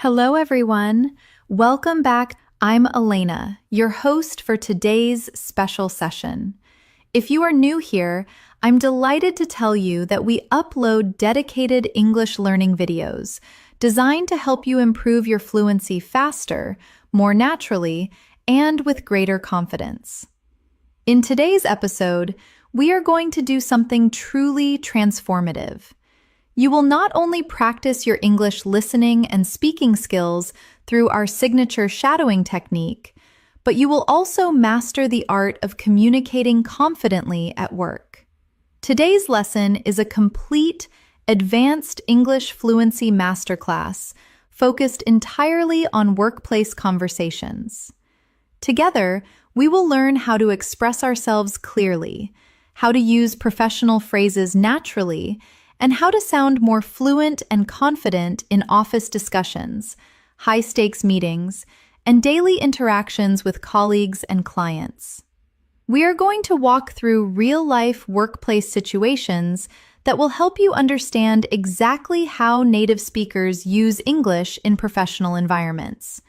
Hello, everyone. Welcome back. I'm Elena, your host for today's special session. If you are new here, I'm delighted to tell you that we upload dedicated English learning videos designed to help you improve your fluency faster, more naturally, and with greater confidence. In today's episode, we are going to do something truly transformative. You will not only practice your English listening and speaking skills through our signature shadowing technique, but you will also master the art of communicating confidently at work. Today's lesson is a complete, advanced English fluency masterclass focused entirely on workplace conversations. Together, we will learn how to express ourselves clearly, how to use professional phrases naturally, and how to sound more fluent and confident in office discussions, high-stakes meetings, and daily interactions with colleagues and clients. We are going to walk through real-life workplace situations that will help you understand exactly how native speakers use English in professional environments.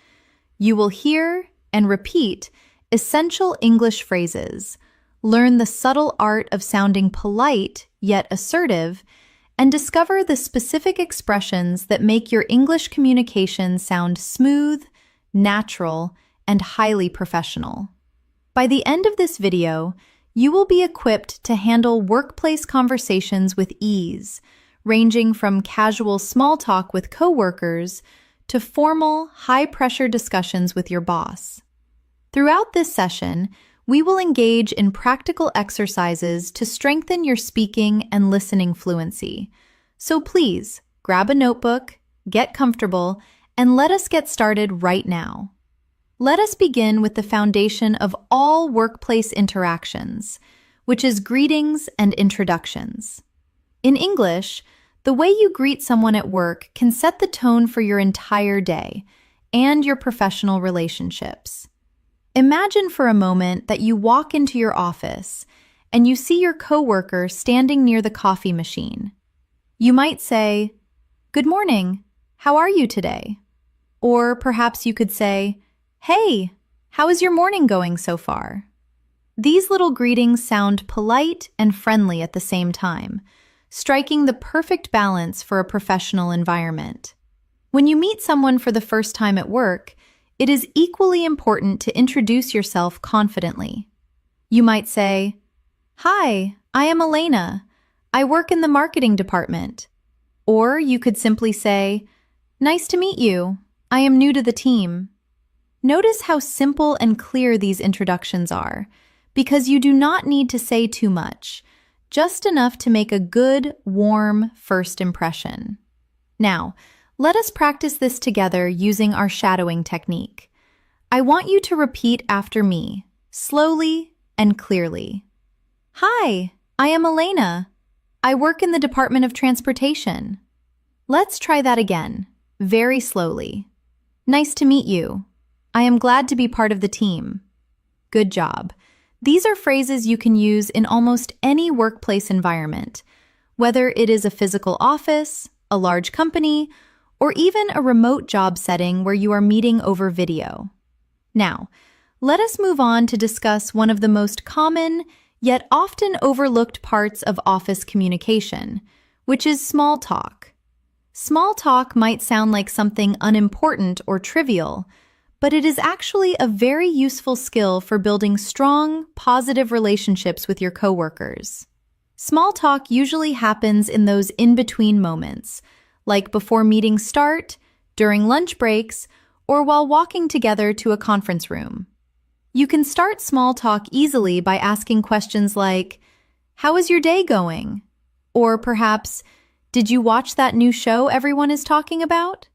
You will hear and repeat essential English phrases, learn the subtle art of sounding polite yet assertive, and discover the specific expressions that make your English communication sound smooth, natural, and highly professional. By the end of this video, you will be equipped to handle workplace conversations with ease, ranging from casual small talk with coworkers to formal, high-pressure discussions with your boss. Throughout this session, we will engage in practical exercises to strengthen your speaking and listening fluency. So please, grab a notebook, get comfortable, and let us get started right now. Let us begin with the foundation of all workplace interactions, which is greetings and introductions. In English, the way you greet someone at work can set the tone for your entire day and your professional relationships. Imagine for a moment that you walk into your office and you see your coworker standing near the coffee machine. You might say, "Good morning, how are you today?" Or perhaps you could say, "Hey, how is your morning going so far?" These little greetings sound polite and friendly at the same time, striking the perfect balance for a professional environment. When you meet someone for the first time at work, it is equally important to introduce yourself confidently. You might say, "Hi, I am Elena. I work in the marketing department." Or you could simply say, "Nice to meet you. I am new to the team." Notice how simple and clear these introductions are, because you do not need to say too much, just enough to make a good, warm first impression. Now, let us practice this together using our shadowing technique. I want you to repeat after me, slowly and clearly. "Hi, I am Elena. I work in the Department of Transportation." Let's try that again, very slowly. "Nice to meet you. I am glad to be part of the team." Good job. These are phrases you can use in almost any workplace environment, whether it is a physical office, a large company, or even a remote job setting where you are meeting over video. Now, let us move on to discuss one of the most common yet often overlooked parts of office communication, which is small talk. Small talk might sound like something unimportant or trivial, but it is actually a very useful skill for building strong, positive relationships with your coworkers. Small talk usually happens in those in-between moments, like before meetings start, during lunch breaks, or while walking together to a conference room. You can start small talk easily by asking questions like, "How is your day going?" Or perhaps, "Did you watch that new show everyone is talking about?"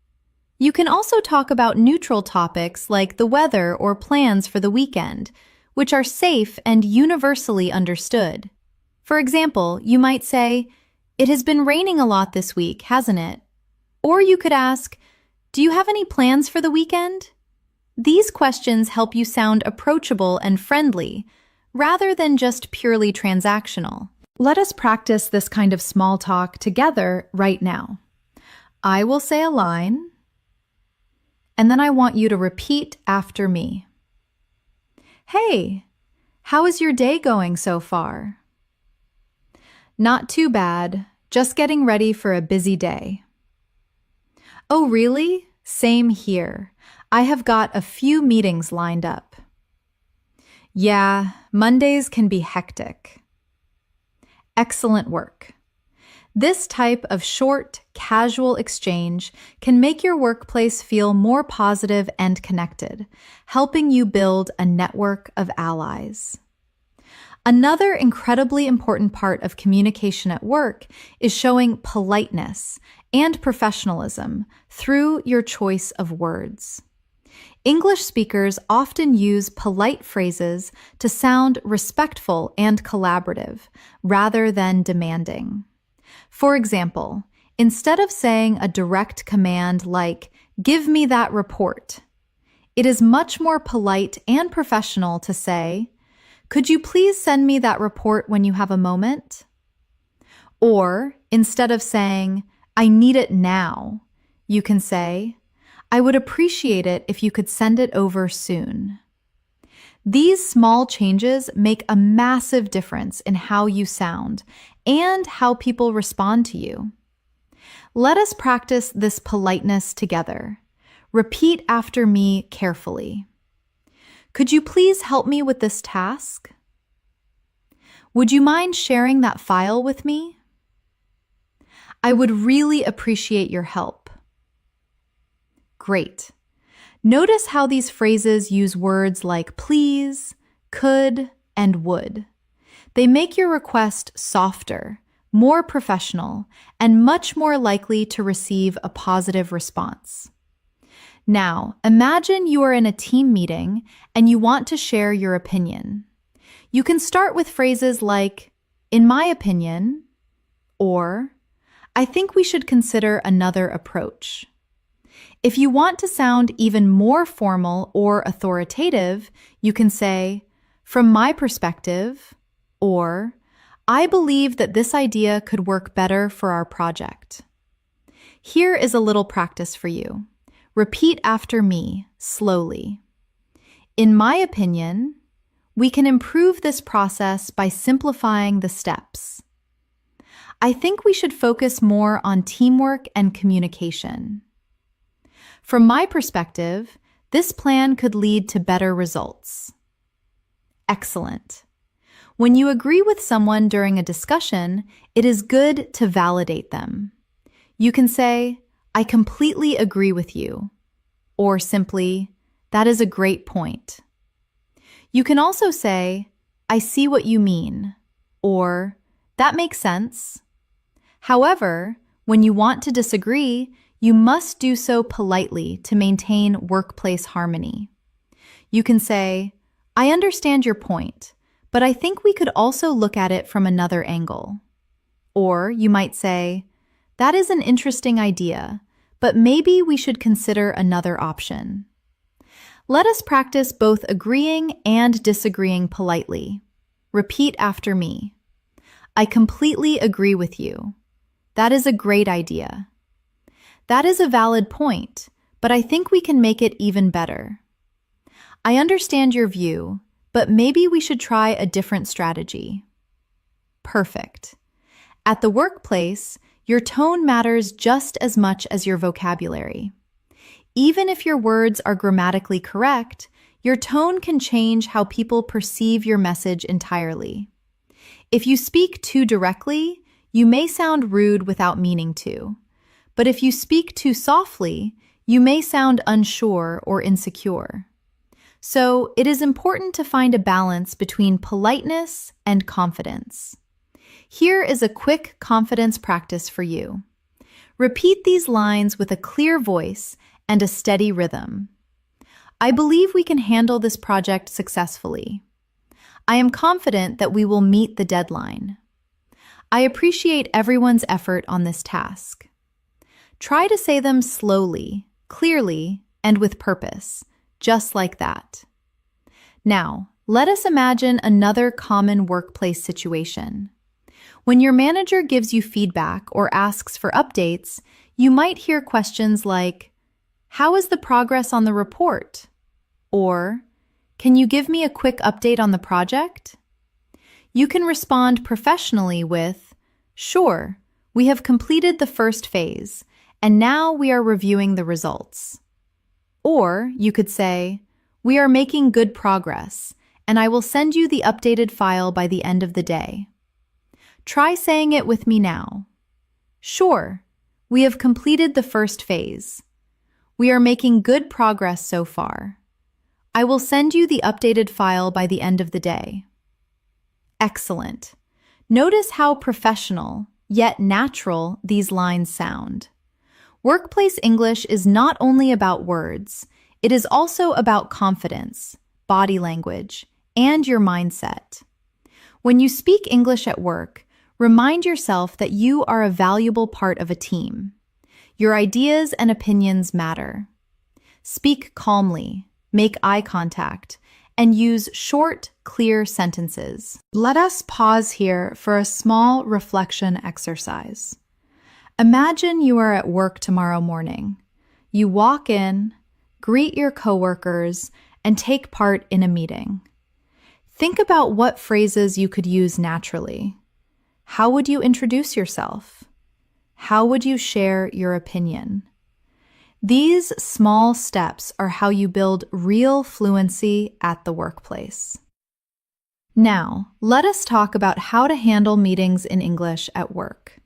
You can also talk about neutral topics like the weather or plans for the weekend, which are safe and universally understood. For example, you might say, "It has been raining a lot this week, hasn't it?" Or you could ask, "Do you have any plans for the weekend?" These questions help you sound approachable and friendly, rather than just purely transactional. Let us practice this kind of small talk together right now. I will say a line, and then I want you to repeat after me. Hey, how is your day going so far? Not too bad, just getting ready for a busy day. Oh, really? Same here. I have got a few meetings lined up. Yeah, Mondays can be hectic. Excellent work. This type of short, casual exchange can make your workplace feel more positive and connected, helping you build a network of allies. Another incredibly important part of communication at work is showing politeness and professionalism through your choice of words. English speakers often use polite phrases to sound respectful and collaborative, rather than demanding. For example, instead of saying a direct command like, "Give me that report," it is much more polite and professional to say, "Could you please send me that report when you have a moment?" Or, instead of saying, "I need it now," you can say, "I would appreciate it if you could send it over soon." These small changes make a massive difference in how you sound and how people respond to you. Let us practice this politeness together. Repeat after me carefully. Could you please help me with this task? Would you mind sharing that file with me? I would really appreciate your help. Great. Notice how these phrases use words like please, could, and would. They make your request softer, more professional, and much more likely to receive a positive response. Now, imagine you are in a team meeting and you want to share your opinion. You can start with phrases like, "In my opinion," or "I think we should consider another approach." If you want to sound even more formal or authoritative, you can say, "From my perspective," or "I believe that this idea could work better for our project." Here is a little practice for you. Repeat after me, slowly. In my opinion, we can improve this process by simplifying the steps. I think we should focus more on teamwork and communication. From my perspective, this plan could lead to better results. Excellent. When you agree with someone during a discussion, it is good to validate them. You can say, "I completely agree with you," or simply, "That is a great point." You can also say, "I see what you mean," or "That makes sense." However, when you want to disagree, you must do so politely to maintain workplace harmony. You can say, "I understand your point, but I think we could also look at it from another angle." Or you might say, "That is an interesting idea, but maybe we should consider another option." Let us practice both agreeing and disagreeing politely. Repeat after me. I completely agree with you. That is a great idea. That is a valid point, but I think we can make it even better. I understand your view, but maybe we should try a different strategy. Perfect. At the workplace, your tone matters just as much as your vocabulary. Even if your words are grammatically correct, your tone can change how people perceive your message entirely. If you speak too directly, you may sound rude without meaning to. But if you speak too softly, you may sound unsure or insecure. So it is important to find a balance between politeness and confidence. Here is a quick confidence practice for you. Repeat these lines with a clear voice and a steady rhythm. I believe we can handle this project successfully. I am confident that we will meet the deadline. I appreciate everyone's effort on this task. Try to say them slowly, clearly, and with purpose, just like that. Now, let us imagine another common workplace situation. When your manager gives you feedback or asks for updates, you might hear questions like, how is the progress on the report? Or, can you give me a quick update on the project? You can respond professionally with, sure, we have completed the first phase, and now we are reviewing the results. Or you could say, we are making good progress, and I will send you the updated file by the end of the day. Try saying it with me now. Sure, we have completed the first phase. We are making good progress so far. I will send you the updated file by the end of the day. Excellent. Notice how professional, yet natural, these lines sound. Workplace English is not only about words, it is also about confidence, body language, and your mindset. When you speak English at work, remind yourself that you are a valuable part of a team. Your ideas and opinions matter. Speak calmly, make eye contact, and use short, clear sentences. Let us pause here for a small reflection exercise. Imagine you are at work tomorrow morning. You walk in, greet your coworkers, and take part in a meeting. Think about what phrases you could use naturally. How would you introduce yourself? How would you share your opinion? These small steps are how you build real fluency at the workplace. Now, let us talk about how to handle meetings in English at work.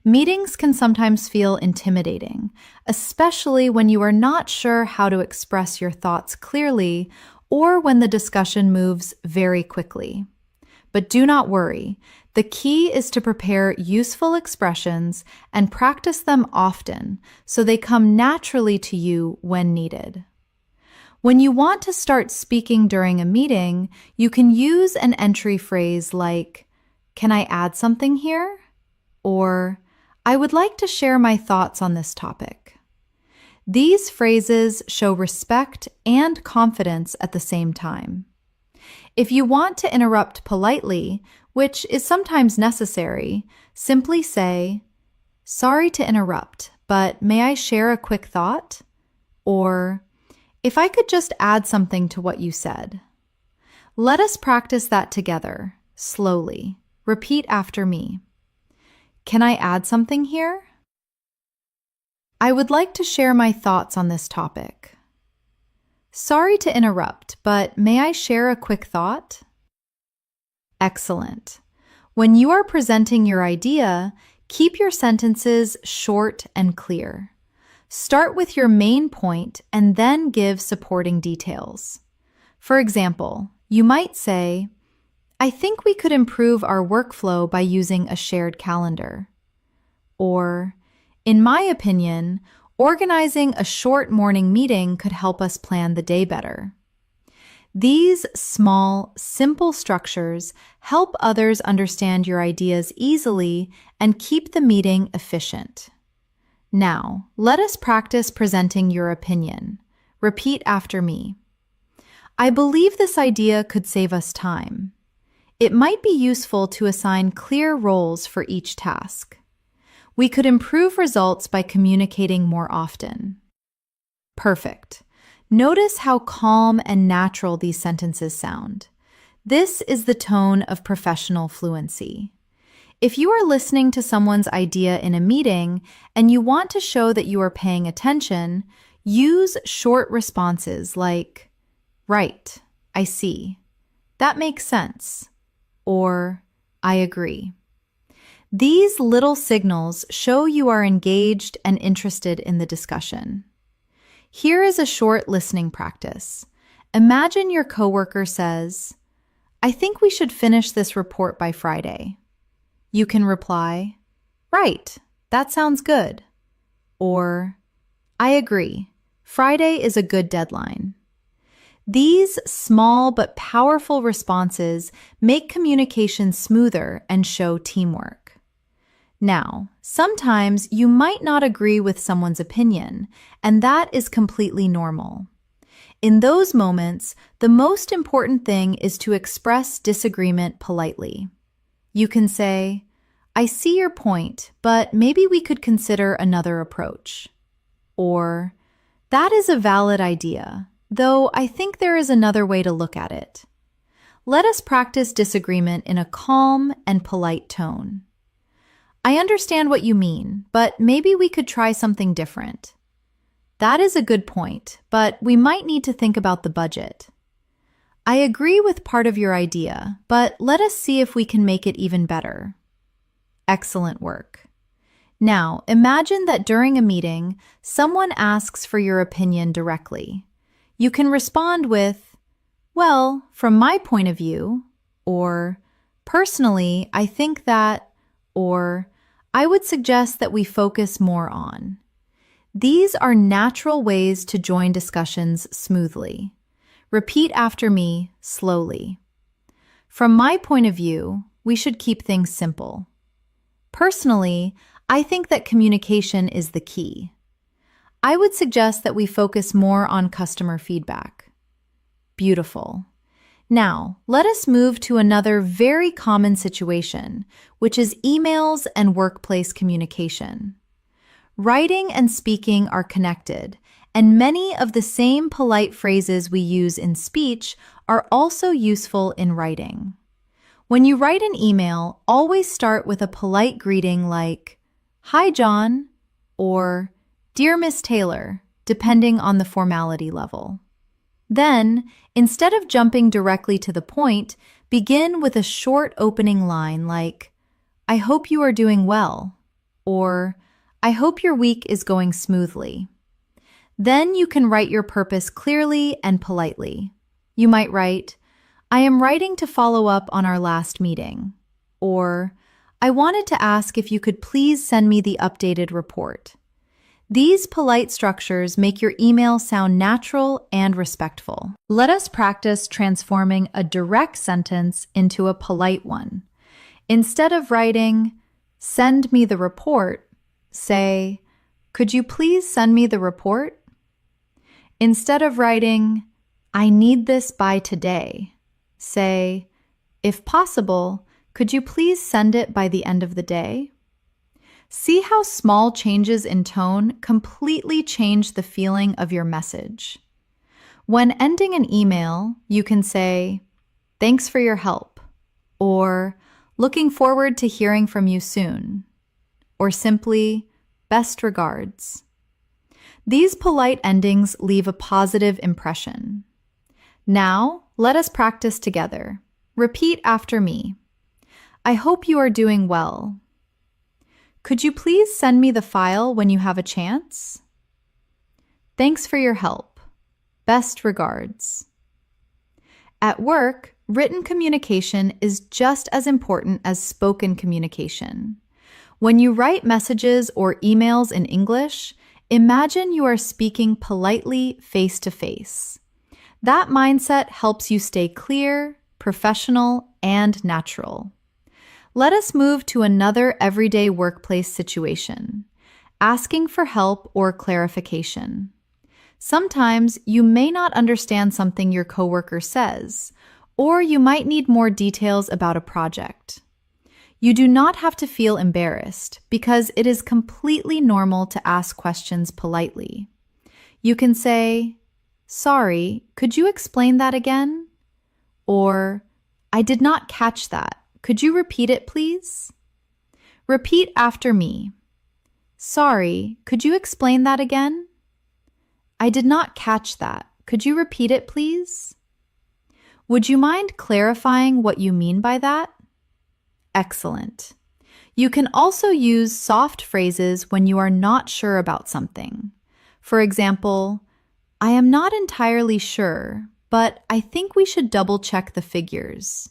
Meetings can sometimes feel intimidating, especially when you are not sure how to express your thoughts clearly or when the discussion moves very quickly. But do not worry. The key is to prepare useful expressions and practice them often so they come naturally to you when needed. When you want to start speaking during a meeting, you can use an entry phrase like, "Can I add something here?" Or, "I would like to share my thoughts on this topic." These phrases show respect and confidence at the same time. If you want to interrupt politely, which is sometimes necessary, simply say, "Sorry to interrupt, but may I share a quick thought?" Or, "If I could just add something to what you said." Let us practice that together, slowly. Repeat after me. Can I add something here? I would like to share my thoughts on this topic. Sorry to interrupt, but may I share a quick thought? Excellent. When you are presenting your idea, keep your sentences short and clear. Start with your main point and then give supporting details. For example, you might say, "I think we could improve our workflow by using a shared calendar." Or, "In my opinion, organizing a short morning meeting could help us plan the day better." These small, simple structures help others understand your ideas easily and keep the meeting efficient. Now, let us practice presenting your opinion. Repeat after me. I believe this idea could save us time. It might be useful to assign clear roles for each task. We could improve results by communicating more often. Perfect. Notice how calm and natural these sentences sound. This is the tone of professional fluency. If you are listening to someone's idea in a meeting and you want to show that you are paying attention, use short responses like, "Right, I see. That makes sense." Or, "I agree." These little signals show you are engaged and interested in the discussion. Here is a short listening practice. Imagine your coworker says, "I think we should finish this report by Friday." You can reply, "Right, that sounds good." Or, "I agree. Friday is a good deadline." These small but powerful responses make communication smoother and show teamwork. Now, sometimes you might not agree with someone's opinion, and that is completely normal. In those moments, the most important thing is to express disagreement politely. You can say, "I see your point, but maybe we could consider another approach." Or, That is a valid idea, though I think there is another way to look at it. Let us practice disagreement in a calm and polite tone. I understand what you mean, but maybe we could try something different. That is a good point, but we might need to think about the budget. I agree with part of your idea, but let us see if we can make it even better. Excellent work. Now, imagine that during a meeting, someone asks for your opinion directly. You can respond with, "Well, from my point of view," or "Personally, I think that," or "I would suggest that we focus more on." These are natural ways to join discussions smoothly. Repeat after me slowly. From my point of view, we should keep things simple. Personally, I think that communication is the key. I would suggest that we focus more on customer feedback. Beautiful. Now, let us move to another very common situation, which is emails and workplace communication. Writing and speaking are connected, and many of the same polite phrases we use in speech are also useful in writing. When you write an email, always start with a polite greeting like, "Hi, John," or "Dear Miss Taylor," depending on the formality level. Then, instead of jumping directly to the point, begin with a short opening line like, "I hope you are doing well," or "I hope your week is going smoothly." Then you can write your purpose clearly and politely. You might write, "I am writing to follow up on our last meeting," or "I wanted to ask if you could please send me the updated report." These polite structures make your email sound natural and respectful. Let us practice transforming a direct sentence into a polite one. Instead of writing, "Send me the report," say, "Could you please send me the report?" Instead of writing, "I need this by today," say, "If possible, could you please send it by the end of the day?" See how small changes in tone completely change the feeling of your message. When ending an email, you can say, "Thanks for your help," or "Looking forward to hearing from you soon," or simply, "Best regards." These polite endings leave a positive impression. Now, let us practice together. Repeat after me. "I hope you are doing well." "Could you please send me the file when you have a chance?" "Thanks for your help. Best regards." At work, written communication is just as important as spoken communication. When you write messages or emails in English, imagine you are speaking politely face to face. That mindset helps you stay clear, professional, and natural. Let us move to another everyday workplace situation, asking for help or clarification. Sometimes you may not understand something your coworker says, or you might need more details about a project. You do not have to feel embarrassed because it is completely normal to ask questions politely. You can say, "Sorry, could you explain that again?" Or, "I did not catch that. Could you repeat it, please?" Repeat after me. "Sorry, could you explain that again?" "I did not catch that. Could you repeat it, please?" Would you mind clarifying what you mean by that? Excellent. You can also use soft phrases when you are not sure about something. For example, "I am not entirely sure, but I think we should double-check the figures."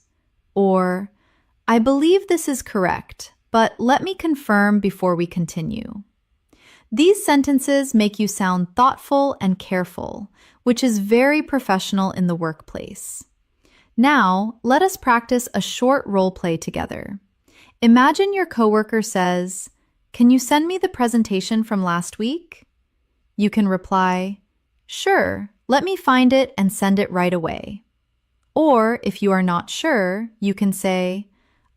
Or, "I believe this is correct, but let me confirm before we continue." These sentences make you sound thoughtful and careful, which is very professional in the workplace. Now, let us practice a short role play together. Imagine your coworker says, "Can you send me the presentation from last week?" You can reply, "Sure, let me find it and send it right away." Or, if you are not sure, you can say,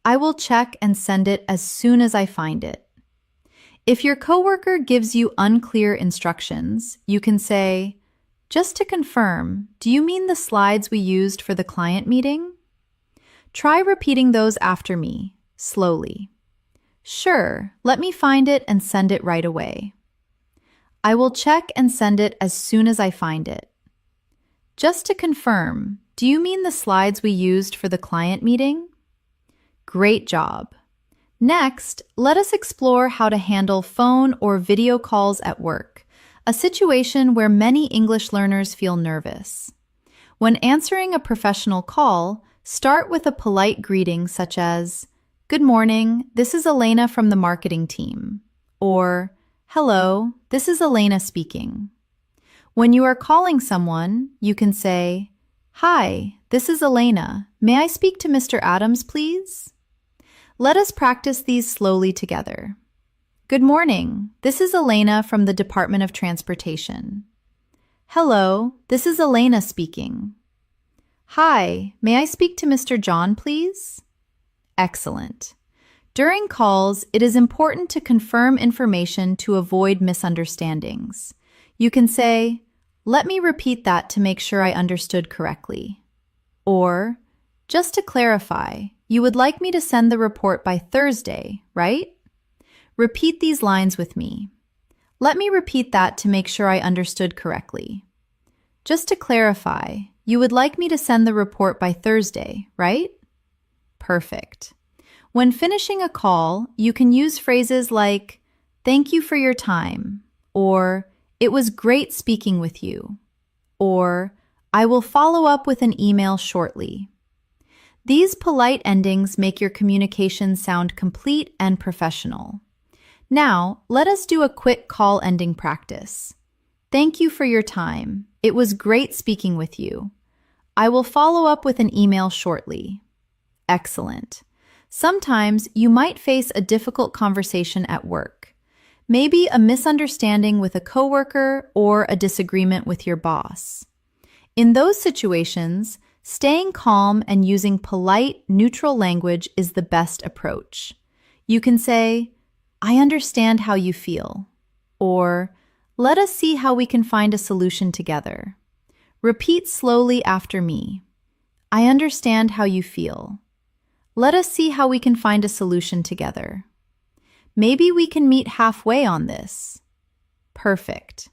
"I will check and send it as soon as I find it." If your coworker gives you unclear instructions, you can say, "Just to confirm, do you mean the slides we used for the client meeting?" Try repeating those after me, slowly. "Sure, let me find it and send it right away." "I will check and send it as soon as I find it." "Just to confirm, do you mean the slides we used for the client meeting?" Great job. Next, let us explore how to handle phone or video calls at work, a situation where many English learners feel nervous. When answering a professional call, start with a polite greeting such as, "Good morning, this is Elena from the marketing team," or "Hello, this is Elena speaking." When you are calling someone, you can say, "Hi, this is Elena. May I speak to Mr. Adams, please?" Let us practice these slowly together. "Good morning, this is Elena from the Department of Transportation." "Hello, this is Elena speaking." "Hi, may I speak to Mr. John, please?" Excellent. During calls, it is important to confirm information to avoid misunderstandings. You can say, "Let me repeat that to make sure I understood correctly." Or, "Just to clarify, you would like me to send the report by Thursday, right?" Repeat these lines with me. "Let me repeat that to make sure I understood correctly." "Just to clarify, you would like me to send the report by Thursday, right?" Perfect. When finishing a call, you can use phrases like, "Thank you for your time," or "It was great speaking with you," or "I will follow up with an email shortly." These polite endings make your communication sound complete and professional. Now, let us do a quick call ending practice. "Thank you for your time. It was great speaking with you. I will follow up with an email shortly." Excellent. Sometimes you might face a difficult conversation at work. Maybe a misunderstanding with a coworker or a disagreement with your boss. In those situations, staying calm and using polite, neutral language is the best approach. You can say, "I understand how you feel," or "Let us see how we can find a solution together." Repeat slowly after me. "I understand how you feel. Let us see how we can find a solution together. Maybe we can meet halfway on this." Perfect.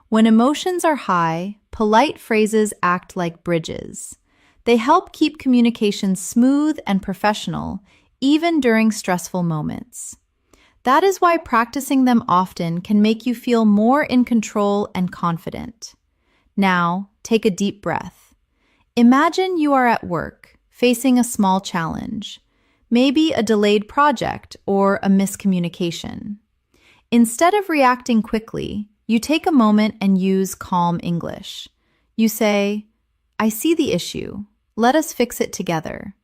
When emotions are high, polite phrases act like bridges. They help keep communication smooth and professional, even during stressful moments. That is why practicing them often can make you feel more in control and confident. Now, take a deep breath. Imagine you are at work, facing a small challenge, maybe a delayed project or a miscommunication. Instead of reacting quickly, you take a moment and use calm English. You say, "I see the issue. Let us fix it together."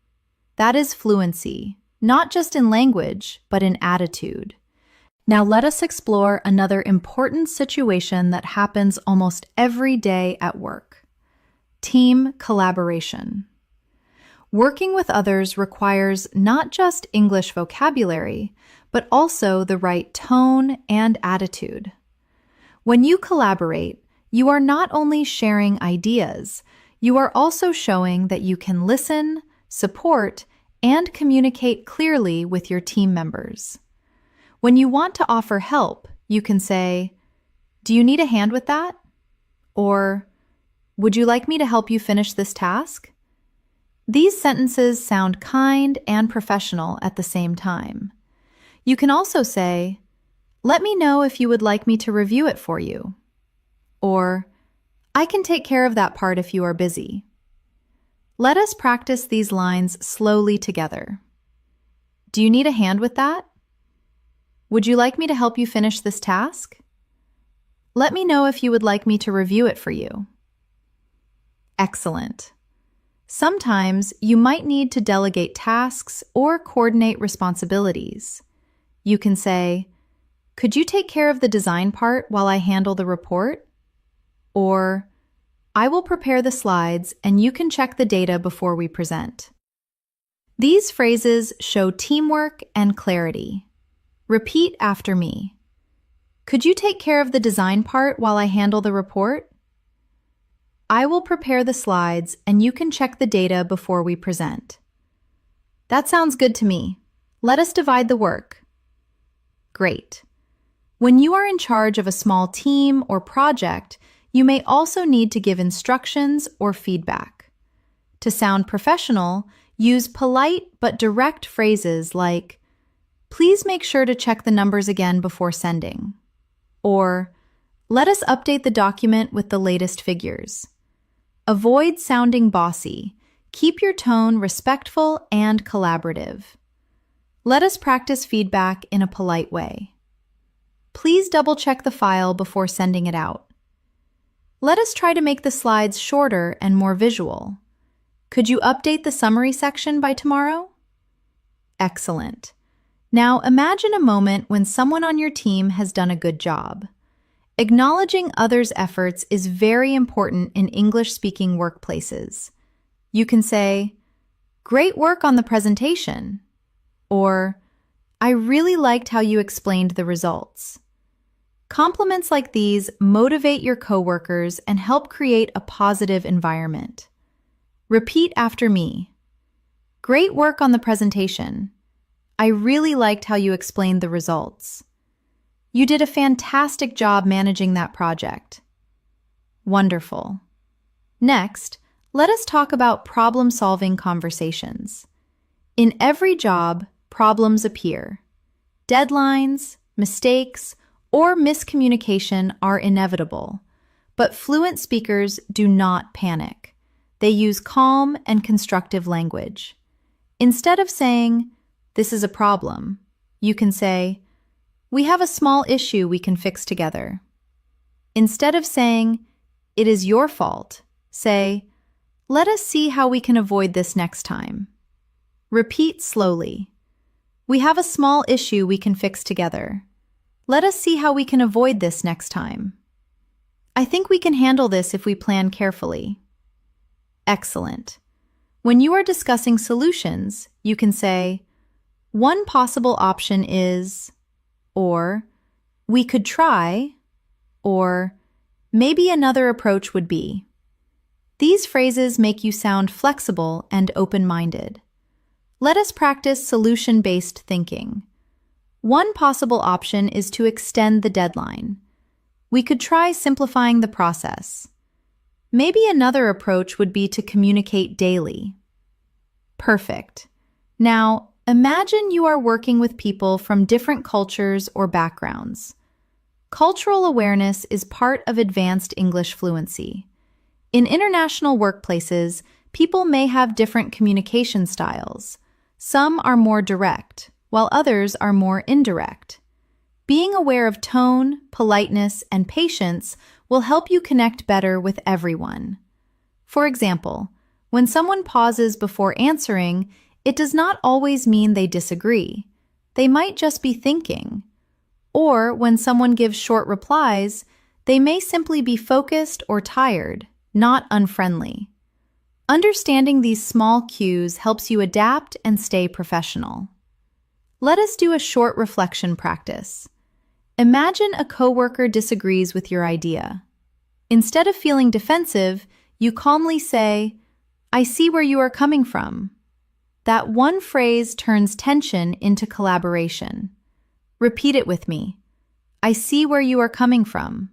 That is fluency, not just in language, but in attitude. Now let us explore another important situation that happens almost every day at work: team collaboration. Working with others requires not just English vocabulary, but also the right tone and attitude. When you collaborate, you are not only sharing ideas, you are also showing that you can listen, support, and communicate clearly with your team members. When you want to offer help, you can say, "Do you need a hand with that?" Or, "Would you like me to help you finish this task?" These sentences sound kind and professional at the same time. You can also say, "Let me know if you would like me to review it for you." Or, "I can take care of that part if you are busy." Let us practice these lines slowly together. "Do you need a hand with that?" "Would you like me to help you finish this task?" "Let me know if you would like me to review it for you." Excellent. Sometimes you might need to delegate tasks or coordinate responsibilities. You can say, "Could you take care of the design part while I handle the report?" Or, "I will prepare the slides and you can check the data before we present." These phrases show teamwork and clarity. Repeat after me. Could you take care of the design part while I handle the report? I will prepare the slides and you can check the data before we present. That sounds good to me. Let us divide the work. Great. When you are in charge of a small team or project, you may also need to give instructions or feedback. To sound professional, use polite but direct phrases like, "Please make sure to check the numbers again before sending," or "Let us update the document with the latest figures." Avoid sounding bossy. Keep your tone respectful and collaborative. Let us practice feedback in a polite way. Please double-check the file before sending it out. Let us try to make the slides shorter and more visual. Could you update the summary section by tomorrow? Excellent. Now imagine a moment when someone on your team has done a good job. Acknowledging others' efforts is very important in English-speaking workplaces. You can say, "Great work on the presentation," or "I really liked how you explained the results." Compliments like these motivate your coworkers and help create a positive environment. Repeat after me. "Great work on the presentation. I really liked how you explained the results. You did a fantastic job managing that project." Wonderful. Next, let us talk about problem-solving conversations. In every job, problems appear. Deadlines, mistakes, or miscommunication are inevitable, but fluent speakers do not panic. They use calm and constructive language. Instead of saying, "This is a problem," you can say, "We have a small issue we can fix together." Instead of saying, "It is your fault," say, "Let us see how we can avoid this next time." Repeat slowly. "We have a small issue we can fix together. Let us see how we can avoid this next time. I think we can handle this if we plan carefully." Excellent. When you are discussing solutions, you can say, "One possible option is," or "We could try," or "Maybe another approach would be." These phrases make you sound flexible and open-minded. Let us practice solution-based thinking. One possible option is to extend the deadline. We could try simplifying the process. Maybe another approach would be to communicate daily. Perfect. Now, imagine you are working with people from different cultures or backgrounds. Cultural awareness is part of advanced English fluency. In international workplaces, people may have different communication styles. Some are more direct, while others are more indirect. Being aware of tone, politeness, and patience will help you connect better with everyone. For example, when someone pauses before answering, it does not always mean they disagree. They might just be thinking. Or when someone gives short replies, they may simply be focused or tired, not unfriendly. Understanding these small cues helps you adapt and stay professional. Let us do a short reflection practice. Imagine a coworker disagrees with your idea. Instead of feeling defensive, you calmly say, "I see where you are coming from." That one phrase turns tension into collaboration. Repeat it with me. "I see where you are coming from."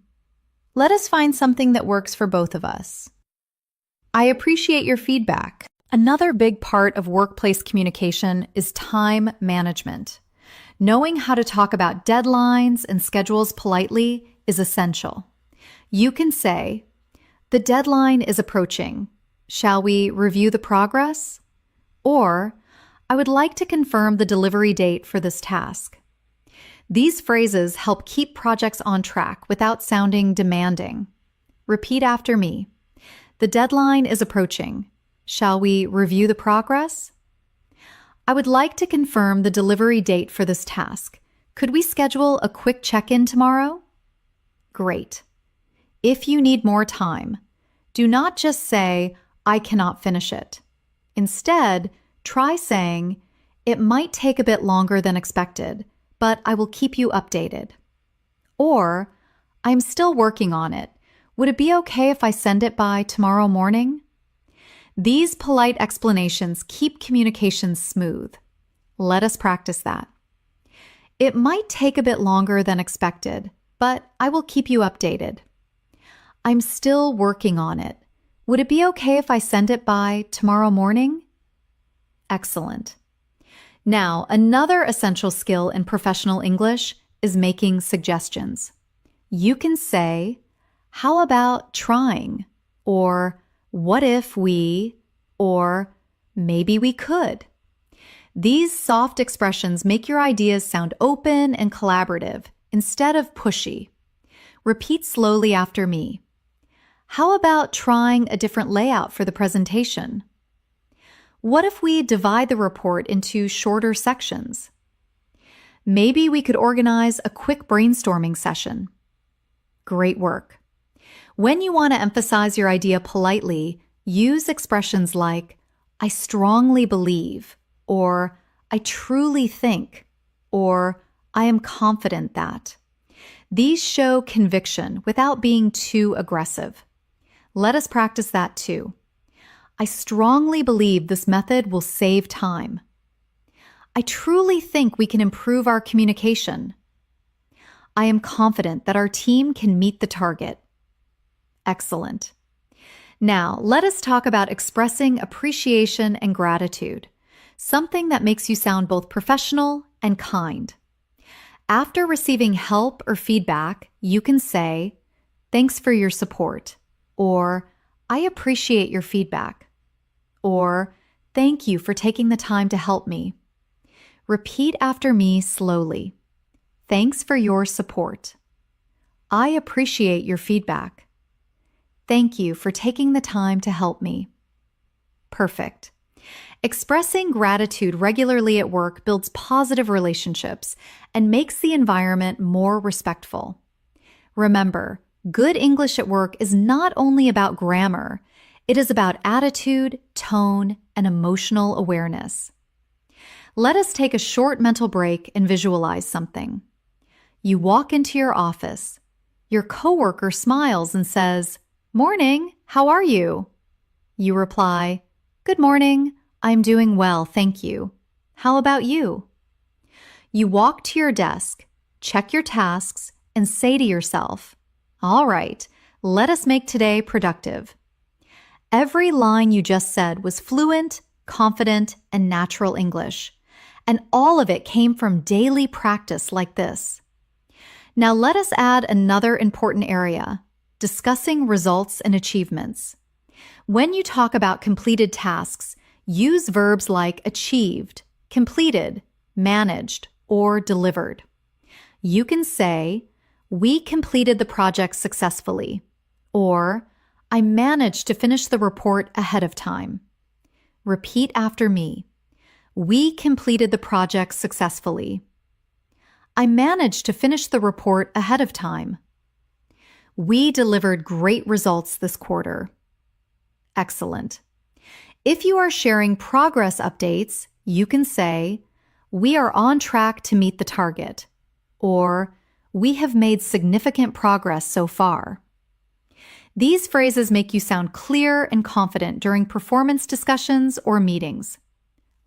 Let us find something that works for both of us. I appreciate your feedback. Another big part of workplace communication is time management. Knowing how to talk about deadlines and schedules politely is essential. You can say, "The deadline is approaching. Shall we review the progress?" Or, "I would like to confirm the delivery date for this task." These phrases help keep projects on track without sounding demanding. Repeat after me. "The deadline is approaching. Shall we review the progress?" "I would like to confirm the delivery date for this task. Could we schedule a quick check-in tomorrow?" Great. If you need more time, do not just say, "I cannot finish it." Instead, try saying, "It might take a bit longer than expected, but I will keep you updated." Or, I'm still working on it. Would it be okay if I send it by tomorrow morning? These polite explanations keep communication smooth. Let us practice that. It might take a bit longer than expected, but I will keep you updated. I'm still working on it. Would it be okay if I send it by tomorrow morning? Excellent. Now, another essential skill in professional English is making suggestions. You can say, how about trying? Or, what if we? Or, maybe we could. These soft expressions make your ideas sound open and collaborative instead of pushy. Repeat slowly after me. How about trying a different layout for the presentation? What if we divide the report into shorter sections? Maybe we could organize a quick brainstorming session. Great work. When you want to emphasize your idea politely, use expressions like, I strongly believe, or I truly think, or I am confident that. These show conviction without being too aggressive. Let us practice that too. I strongly believe this method will save time. I truly think we can improve our communication. I am confident that our team can meet the target. Excellent. Now, let us talk about expressing appreciation and gratitude, something that makes you sound both professional and kind. After receiving help or feedback, you can say, thanks for your support, or I appreciate your feedback, or thank you for taking the time to help me. Repeat after me slowly. Thanks for your support. I appreciate your feedback. Thank you for taking the time to help me. Perfect. Expressing gratitude regularly at work builds positive relationships and makes the environment more respectful. Remember, good English at work is not only about grammar, it is about attitude, tone, and emotional awareness. Let us take a short mental break and visualize something. You walk into your office. Your coworker smiles and says, "Morning, how are you?" You reply, "Good morning, I'm doing well, thank you. How about you?" You walk to your desk, check your tasks, and say to yourself, "All right, let us make today productive." Every line you just said was fluent, confident, and natural English, and all of it came from daily practice like this. Now let us add another important area, discussing results and achievements. When you talk about completed tasks, use verbs like achieved, completed, managed, or delivered. You can say, we completed the project successfully, or I managed to finish the report ahead of time. Repeat after me. We completed the project successfully. I managed to finish the report ahead of time. We delivered great results this quarter. Excellent. If you are sharing progress updates, you can say, we are on track to meet the target, or we have made significant progress so far. These phrases make you sound clear and confident during performance discussions or meetings.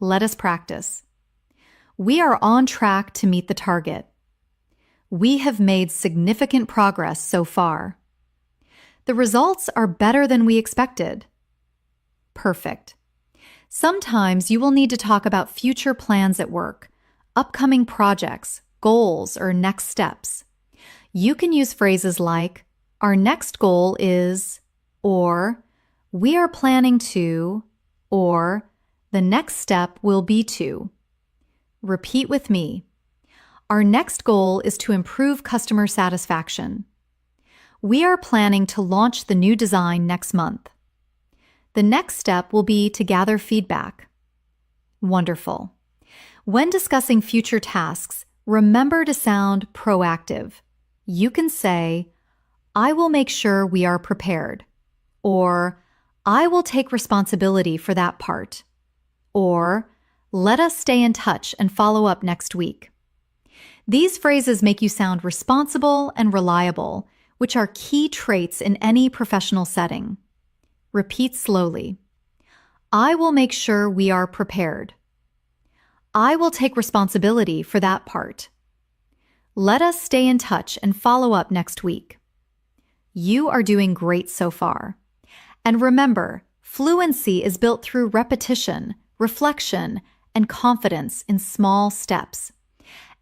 Let us practice. We are on track to meet the target. We have made significant progress so far. The results are better than we expected. Perfect. Sometimes you will need to talk about future plans at work, upcoming projects, goals, or next steps. You can use phrases like, our next goal is, or we are planning to, or the next step will be to. Repeat with me. Our next goal is to improve customer satisfaction. We are planning to launch the new design next month. The next step will be to gather feedback. Wonderful. When discussing future tasks, remember to sound proactive. You can say, I will make sure we are prepared, or I will take responsibility for that part, or let us stay in touch and follow up next week. These phrases make you sound responsible and reliable, which are key traits in any professional setting. Repeat slowly. I will make sure we are prepared. I will take responsibility for that part. Let us stay in touch and follow up next week. You are doing great so far. And remember, fluency is built through repetition, reflection, and confidence in small steps.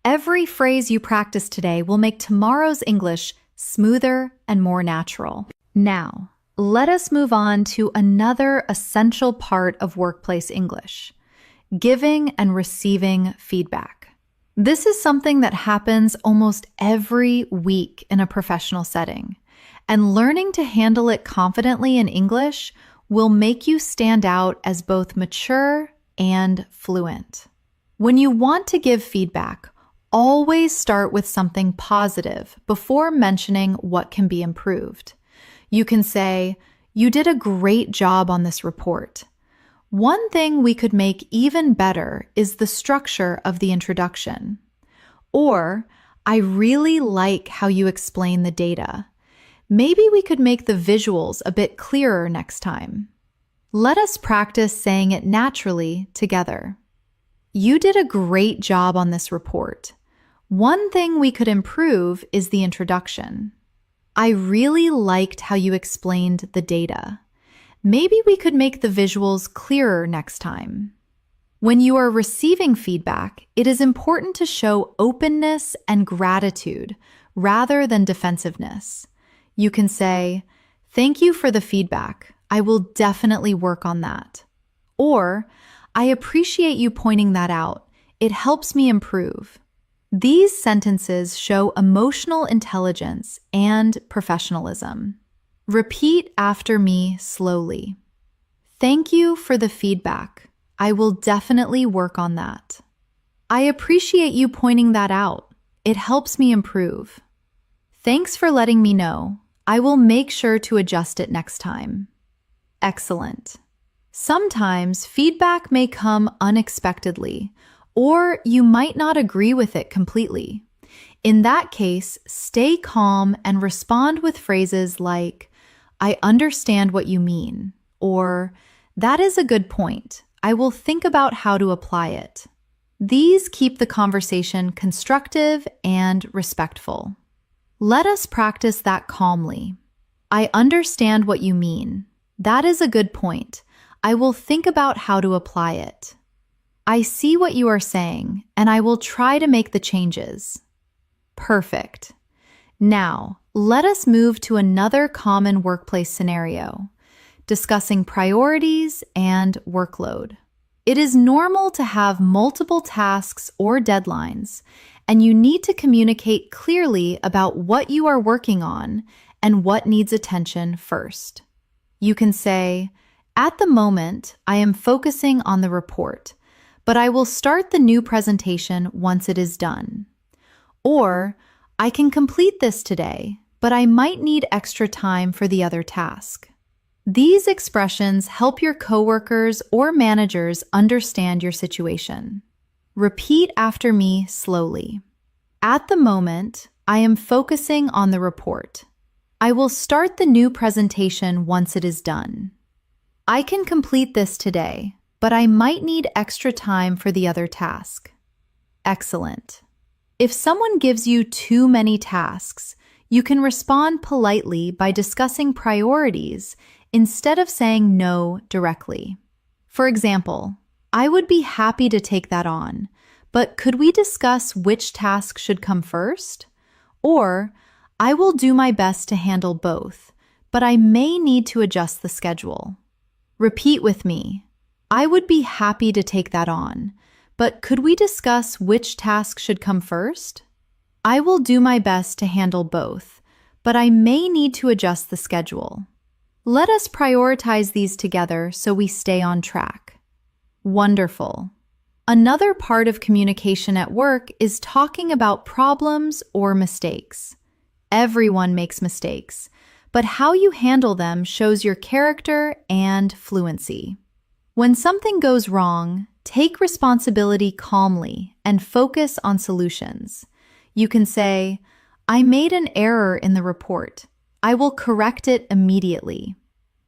Every phrase you practice today will make tomorrow's English smoother and more natural. Now, let us move on to another essential part of workplace English: giving and receiving feedback. This is something that happens almost every week in a professional setting, and learning to handle it confidently in English will make you stand out as both mature and fluent. When you want to give feedback, always start with something positive before mentioning what can be improved. You can say, "You did a great job on this report. One thing we could make even better is the structure of the introduction." Or, "I really like how you explain the data. Maybe we could make the visuals a bit clearer next time." Let us practice saying it naturally together. You did a great job on this report. One thing we could improve is the introduction. I really liked how you explained the data. Maybe we could make the visuals clearer next time. When you are receiving feedback, it is important to show openness and gratitude rather than defensiveness. You can say, "Thank you for the feedback. I will definitely work on that." Or, "I appreciate you pointing that out. It helps me improve." These sentences show emotional intelligence and professionalism. Repeat after me slowly. "Thank you for the feedback. I will definitely work on that." "I appreciate you pointing that out. It helps me improve." "Thanks for letting me know. I will make sure to adjust it next time." Excellent. Sometimes feedback may come unexpectedly, or you might not agree with it completely. In that case, stay calm and respond with phrases like, "I understand what you mean," or "That is a good point. I will think about how to apply it." These keep the conversation constructive and respectful. Let us practice that calmly. "I understand what you mean. That is a good point. I will think about how to apply it." "I see what you are saying, and I will try to make the changes." Perfect. Now, let us move to another common workplace scenario: discussing priorities and workload. It is normal to have multiple tasks or deadlines, and you need to communicate clearly about what you are working on and what needs attention first. You can say, "At the moment, I am focusing on the report, but I will start the new presentation once it is done." Or, "I can complete this today, but I might need extra time for the other task." These expressions help your coworkers or managers understand your situation. Repeat after me slowly. "At the moment, I am focusing on the report. I will start the new presentation once it is done. I can complete this today, but I might need extra time for the other task." Excellent. If someone gives you too many tasks, you can respond politely by discussing priorities instead of saying no directly. For example, "I would be happy to take that on, but could we discuss which task should come first?" Or, "I will do my best to handle both, but I may need to adjust the schedule." Repeat with me. "I would be happy to take that on, but could we discuss which task should come first? I will do my best to handle both, but I may need to adjust the schedule." Let us prioritize these together so we stay on track. Wonderful. Another part of communication at work is talking about problems or mistakes. Everyone makes mistakes, but how you handle them shows your character and fluency. When something goes wrong, take responsibility calmly and focus on solutions. You can say, I made an error in the report. I will correct it immediately.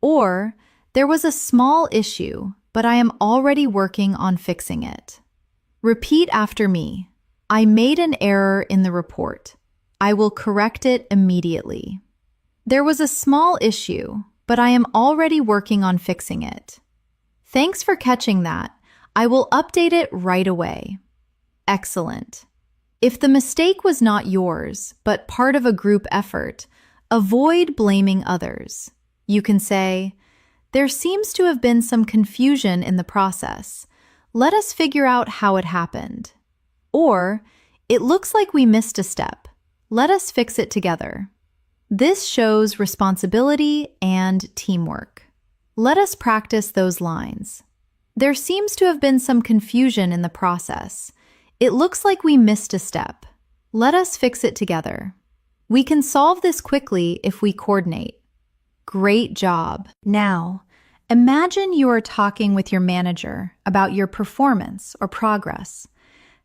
Or, there was a small issue, but I am already working on fixing it. Repeat after me. I made an error in the report. I will correct it immediately. There was a small issue, but I am already working on fixing it. Thanks for catching that. I will update it right away. Excellent. If the mistake was not yours, but part of a group effort, avoid blaming others. You can say, there seems to have been some confusion in the process. Let us figure out how it happened. Or, it looks like we missed a step. Let us fix it together. This shows responsibility and teamwork. Let us practice those lines. There seems to have been some confusion in the process. It looks like we missed a step. Let us fix it together. We can solve this quickly if we coordinate. Great job. Now, imagine you are talking with your manager about your performance or progress.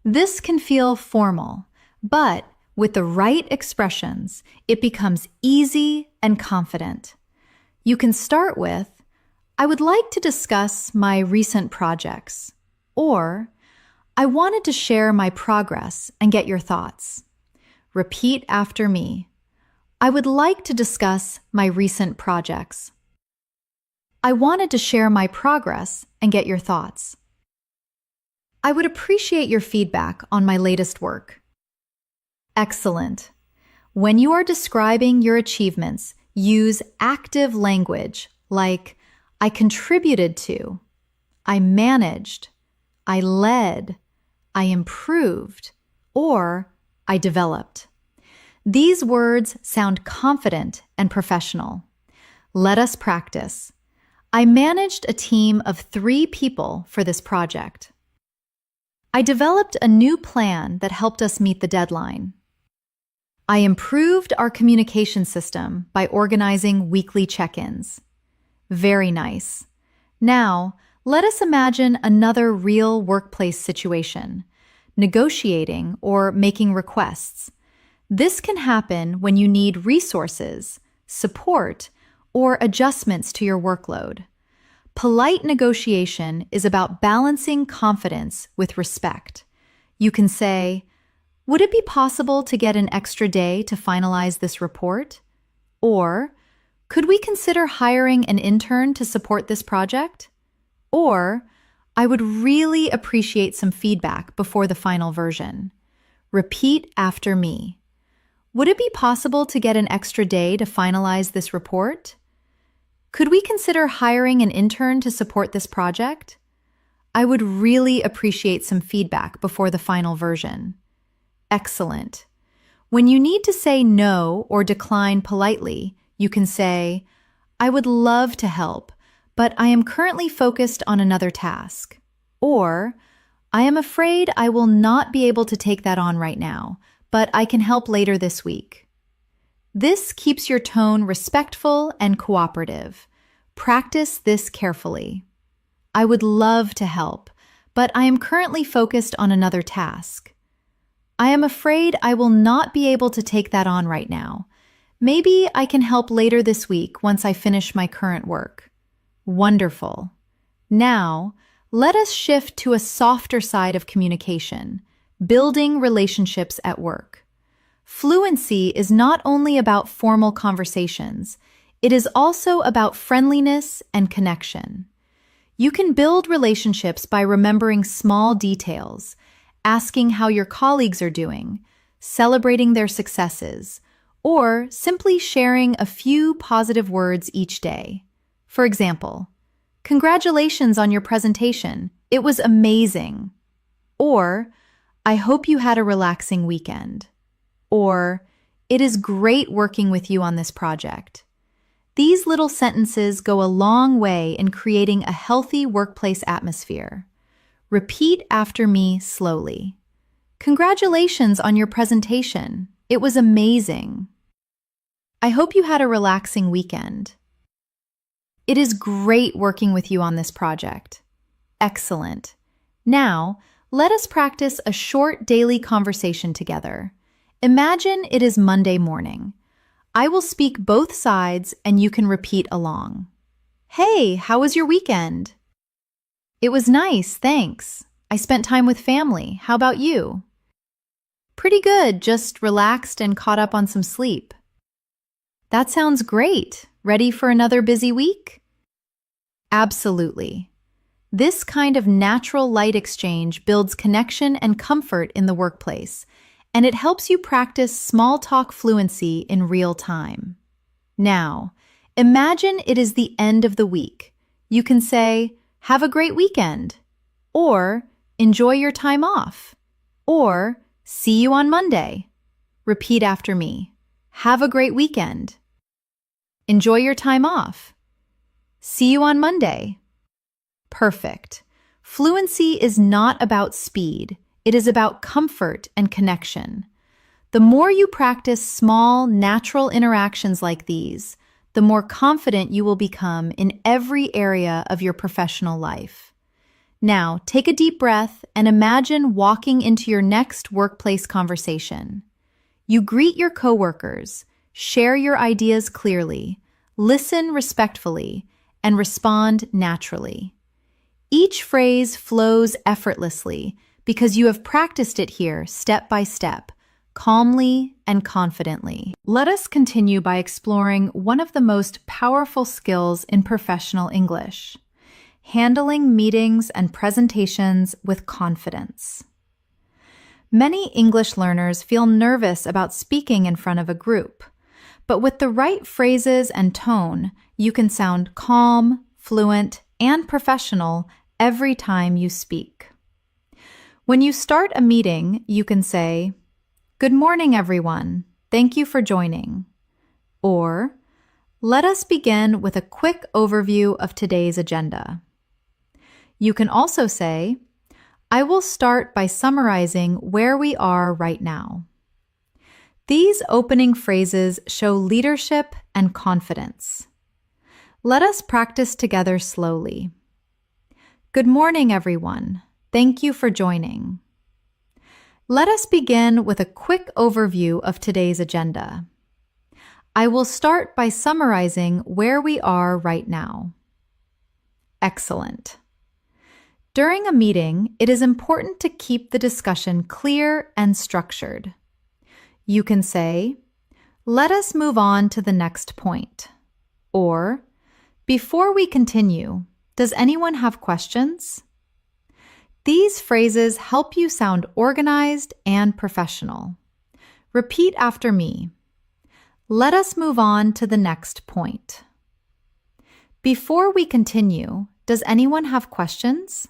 This can feel formal, but with the right expressions, it becomes easy and confident. You can start with, I would like to discuss my recent projects, or I wanted to share my progress and get your thoughts. Repeat after me. I would like to discuss my recent projects. I wanted to share my progress and get your thoughts. I would appreciate your feedback on my latest work. Excellent. When you are describing your achievements, use active language like I contributed to, I managed, I led, I improved, or I developed. These words sound confident and professional. Let us practice. I managed a team of 3 people for this project. I developed a new plan that helped us meet the deadline. I improved our communication system by organizing weekly check-ins. Very nice. Now, let us imagine another real workplace situation, negotiating or making requests. This can happen when you need resources, support, or adjustments to your workload. Polite negotiation is about balancing confidence with respect. You can say, would it be possible to get an extra day to finalize this report? Or, could we consider hiring an intern to support this project? Or, I would really appreciate some feedback before the final version. Repeat after me. Would it be possible to get an extra day to finalize this report? Could we consider hiring an intern to support this project? I would really appreciate some feedback before the final version. Excellent. When you need to say no or decline politely, you can say, I would love to help, but I am currently focused on another task. Or, I am afraid I will not be able to take that on right now, but I can help later this week. This keeps your tone respectful and cooperative. Practice this carefully. I would love to help, but I am currently focused on another task. I am afraid I will not be able to take that on right now. Maybe I can help later this week once I finish my current work. Wonderful. Now, let us shift to a softer side of communication, building relationships at work. Fluency is not only about formal conversations, it is also about friendliness and connection. You can build relationships by remembering small details, asking how your colleagues are doing, celebrating their successes, or simply sharing a few positive words each day. For example, congratulations on your presentation. It was amazing. Or, I hope you had a relaxing weekend. Or, it is great working with you on this project. These little sentences go a long way in creating a healthy workplace atmosphere. Repeat after me slowly. Congratulations on your presentation. It was amazing. I hope you had a relaxing weekend. It is great working with you on this project. Excellent. Now, let us practice a short daily conversation together. Imagine it is Monday morning. I will speak both sides and you can repeat along. Hey, how was your weekend? It was nice, thanks. I spent time with family. How about you? Pretty good, just relaxed and caught up on some sleep. That sounds great. Ready for another busy week? Absolutely. This kind of natural light exchange builds connection and comfort in the workplace, and it helps you practice small talk fluency in real time. Now, imagine it is the end of the week. You can say, "Have a great weekend," or "Enjoy your time off," or "See you on Monday." Repeat after me. Have a great weekend. Enjoy your time off. See you on Monday. Perfect. Fluency is not about speed. It is about comfort and connection. The more you practice small, natural interactions like these, the more confident you will become in every area of your professional life. Now, take a deep breath and imagine walking into your next workplace conversation. You greet your coworkers, share your ideas clearly, listen respectfully, and respond naturally. Each phrase flows effortlessly because you have practiced it here step by step, calmly and confidently. Let us continue by exploring one of the most powerful skills in professional English: handling meetings and presentations with confidence. Many English learners feel nervous about speaking in front of a group, but with the right phrases and tone, you can sound calm, fluent, and professional every time you speak. When you start a meeting, you can say, "Good morning, everyone. Thank you for joining." Or, "Let us begin with a quick overview of today's agenda." You can also say, "I will start by summarizing where we are right now." These opening phrases show leadership and confidence. Let us practice together slowly. Good morning, everyone. Thank you for joining. Let us begin with a quick overview of today's agenda. I will start by summarizing where we are right now. Excellent. During a meeting, it is important to keep the discussion clear and structured. You can say, "Let us move on to the next point." Or, "Before we continue, does anyone have questions?" These phrases help you sound organized and professional. Repeat after me. Let us move on to the next point. Before we continue, does anyone have questions?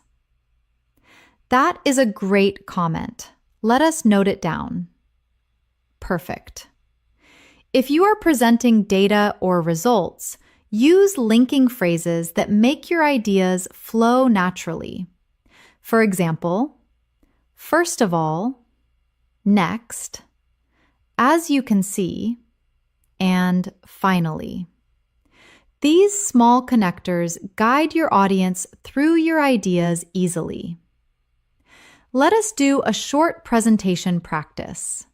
That is a great comment. Let us note it down. Perfect. If you are presenting data or results, use linking phrases that make your ideas flow naturally. For example, first of all, next, as you can see, and finally. These small connectors guide your audience through your ideas easily. Let us do a short presentation practice.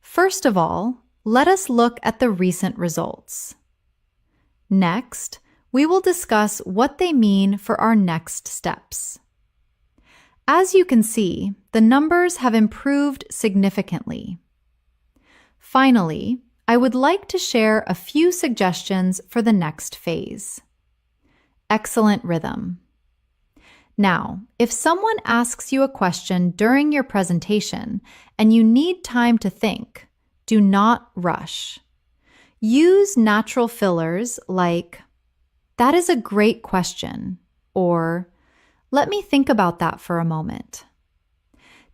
First of all, let us look at the recent results. Next, we will discuss what they mean for our next steps. As you can see, the numbers have improved significantly. Finally, I would like to share a few suggestions for the next phase. Excellent rhythm. Now, if someone asks you a question during your presentation and you need time to think, do not rush. Use natural fillers like, "That is a great question," or "Let me think about that for a moment."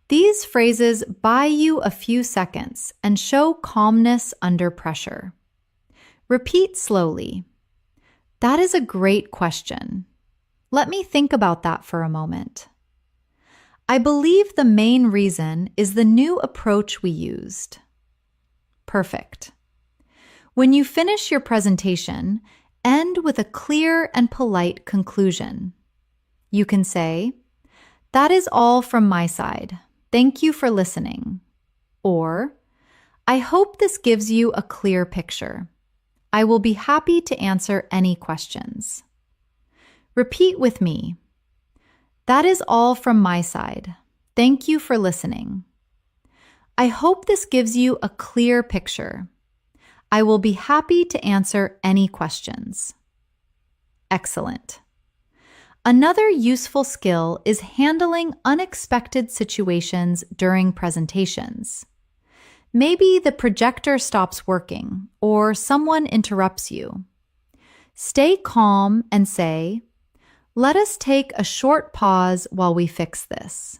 These phrases buy you a few seconds and show calmness under pressure. Repeat slowly. "That is a great question. Let me think about that for a moment." I believe the main reason is the new approach we used. Perfect. When you finish your presentation, end with a clear and polite conclusion. You can say, "That is all from my side. Thank you for listening." Or, I hope this gives you a clear picture. I will be happy to answer any questions. Repeat with me. That is all from my side. Thank you for listening. I hope this gives you a clear picture. I will be happy to answer any questions. Excellent. Another useful skill is handling unexpected situations during presentations. Maybe the projector stops working or someone interrupts you. Stay calm and say, "Let us take a short pause while we fix this."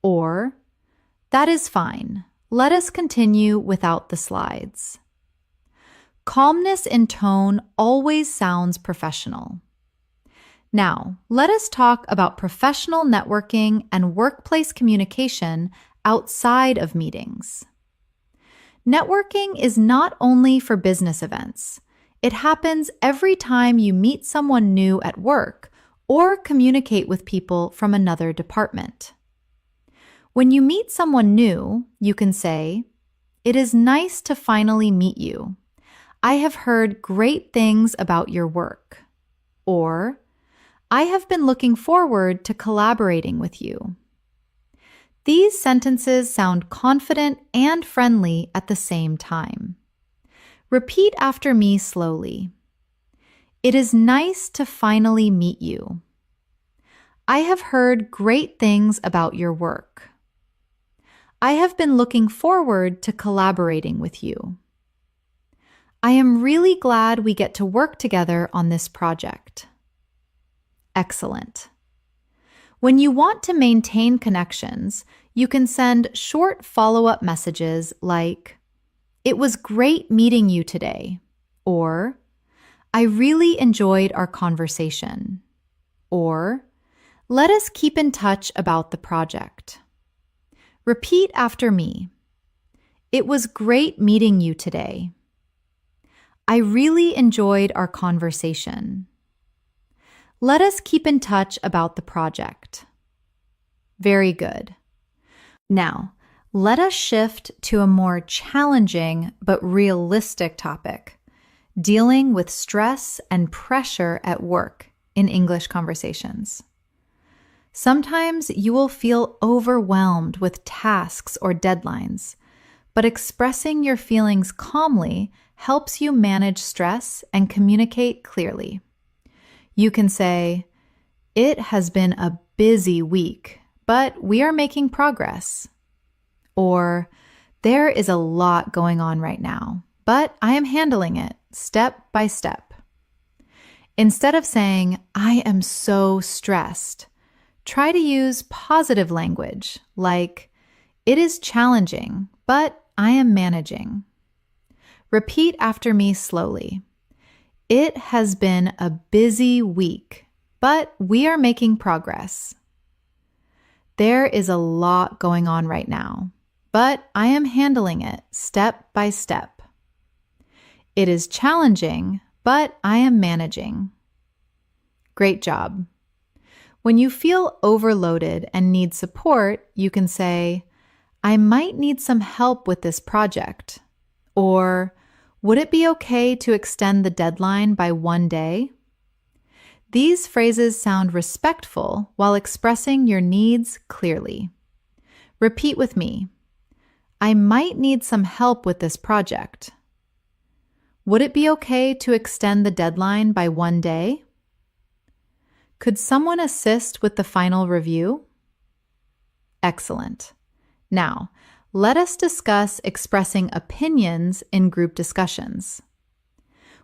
Or, "That is fine. Let us continue without the slides." Calmness in tone always sounds professional. Now, let us talk about professional networking and workplace communication outside of meetings. Networking is not only for business events. It happens every time you meet someone new at work or communicate with people from another department. When you meet someone new, you can say, "It is nice to finally meet you. I have heard great things about your work." Or, "I have been looking forward to collaborating with you." These sentences sound confident and friendly at the same time. Repeat after me slowly. It is nice to finally meet you. I have heard great things about your work. I have been looking forward to collaborating with you. I am really glad we get to work together on this project. Excellent. When you want to maintain connections, you can send short follow-up messages like, "It was great meeting you today," or "I really enjoyed our conversation," or "Let us keep in touch about the project." Repeat after me. It was great meeting you today. I really enjoyed our conversation. Let us keep in touch about the project. Very good. Now, let us shift to a more challenging but realistic topic, dealing with stress and pressure at work in English conversations. Sometimes you will feel overwhelmed with tasks or deadlines, but expressing your feelings calmly helps you manage stress and communicate clearly. You can say, "It has been a busy week, but we are making progress." Or, "There is a lot going on right now, but I am handling it step by step." Instead of saying, "I am so stressed," try to use positive language like, "It is challenging, but I am managing." Repeat after me slowly. It has been a busy week, but we are making progress. There is a lot going on right now, but I am handling it step by step. It is challenging, but I am managing. Great job. When you feel overloaded and need support, you can say, "I might need some help with this project," or "Would it be okay to extend the deadline by 1 day?" These phrases sound respectful while expressing your needs clearly. Repeat with me. I might need some help with this project. Would it be okay to extend the deadline by 1 day? Could someone assist with the final review? Excellent. Now, let us discuss expressing opinions in group discussions.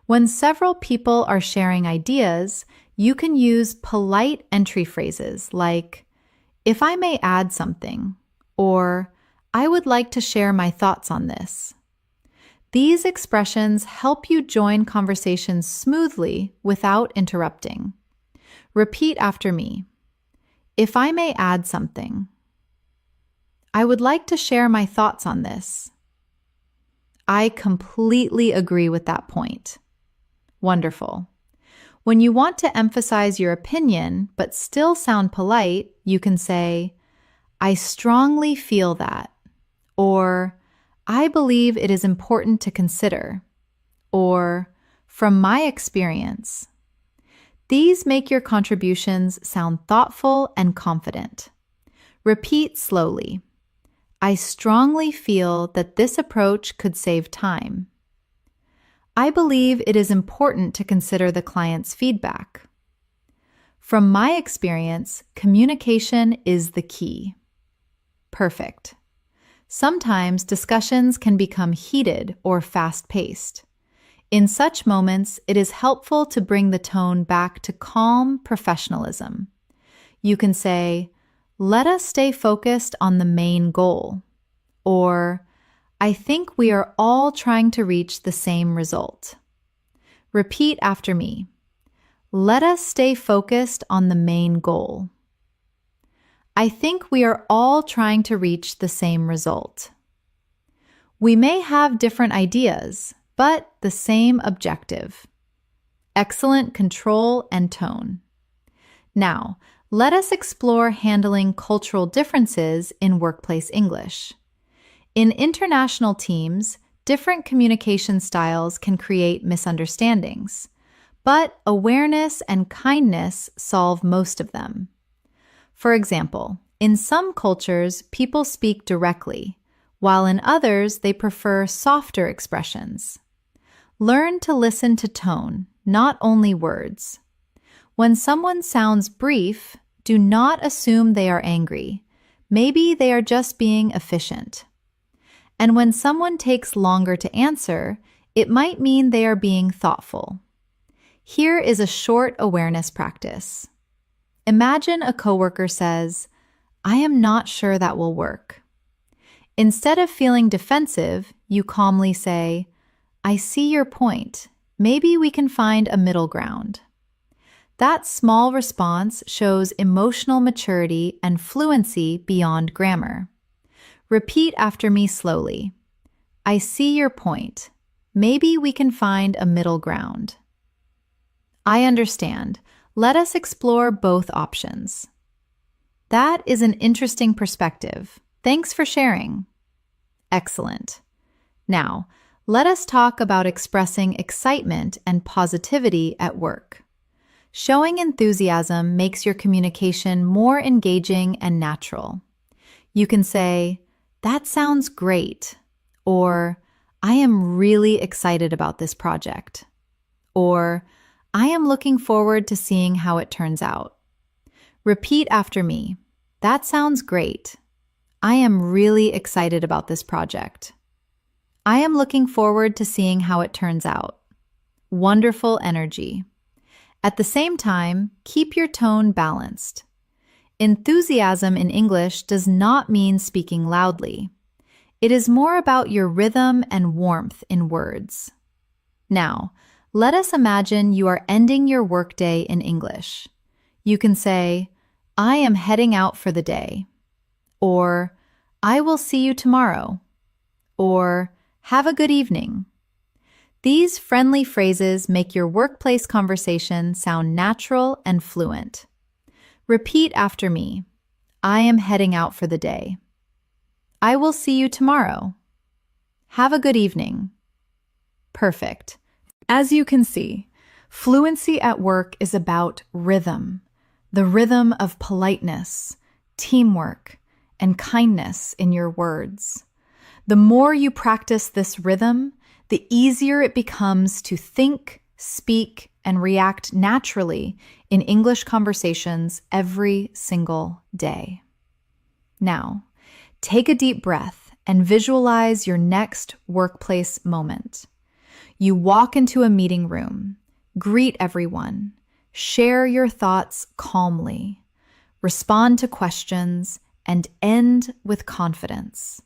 When several people are sharing ideas, you can use polite entry phrases like, "If I may add something," or "I would like to share my thoughts on this." These expressions help you join conversations smoothly without interrupting. Repeat after me. If I may add something. I would like to share my thoughts on this. I completely agree with that point. Wonderful. When you want to emphasize your opinion but still sound polite, you can say, I strongly feel that, or I believe it is important to consider, or from my experience. These make your contributions sound thoughtful and confident. Repeat slowly. I strongly feel that this approach could save time. I believe it is important to consider the client's feedback. From my experience, communication is the key. Perfect. Sometimes discussions can become heated or fast-paced. In such moments, it is helpful to bring the tone back to calm professionalism. You can say, "Let us stay focused on the main goal," or "I think we are all trying to reach the same result." Repeat after me. Let us stay focused on the main goal. I think we are all trying to reach the same result. We may have different ideas, but the same objective. Excellent control and tone. Now, let us explore handling cultural differences in workplace English. In international teams, different communication styles can create misunderstandings, but awareness and kindness solve most of them. For example, in some cultures, people speak directly, while in others, they prefer softer expressions. Learn to listen to tone, not only words. When someone sounds brief, do not assume they are angry. Maybe they are just being efficient. And when someone takes longer to answer, it might mean they are being thoughtful. Here is a short awareness practice. Imagine a coworker says, "I am not sure that will work." Instead of feeling defensive, you calmly say, "I see your point. Maybe we can find a middle ground." That small response shows emotional maturity and fluency beyond grammar. Repeat after me slowly. I see your point. Maybe we can find a middle ground. I understand. Let us explore both options. That is an interesting perspective. Thanks for sharing. Excellent. Now, let us talk about expressing excitement and positivity at work. Showing enthusiasm makes your communication more engaging and natural. You can say, "That sounds great," or "I am really excited about this project," or "I am looking forward to seeing how it turns out." Repeat after me. That sounds great. I am really excited about this project. I am looking forward to seeing how it turns out. Wonderful energy. At the same time, keep your tone balanced. Enthusiasm in English does not mean speaking loudly. It is more about your rhythm and warmth in words. Now, let us imagine you are ending your workday in English. You can say, "I am heading out for the day," or "I will see you tomorrow," or "Have a good evening." These friendly phrases make your workplace conversation sound natural and fluent. Repeat after me. I am heading out for the day. I will see you tomorrow. Have a good evening. Perfect. As you can see, fluency at work is about rhythm, the rhythm of politeness, teamwork, and kindness in your words. The more you practice this rhythm, the easier it becomes to think, speak, and react naturally in English conversations every single day. Now, take a deep breath and visualize your next workplace moment. You walk into a meeting room, greet everyone, share your thoughts calmly, respond to questions, and end with confidence.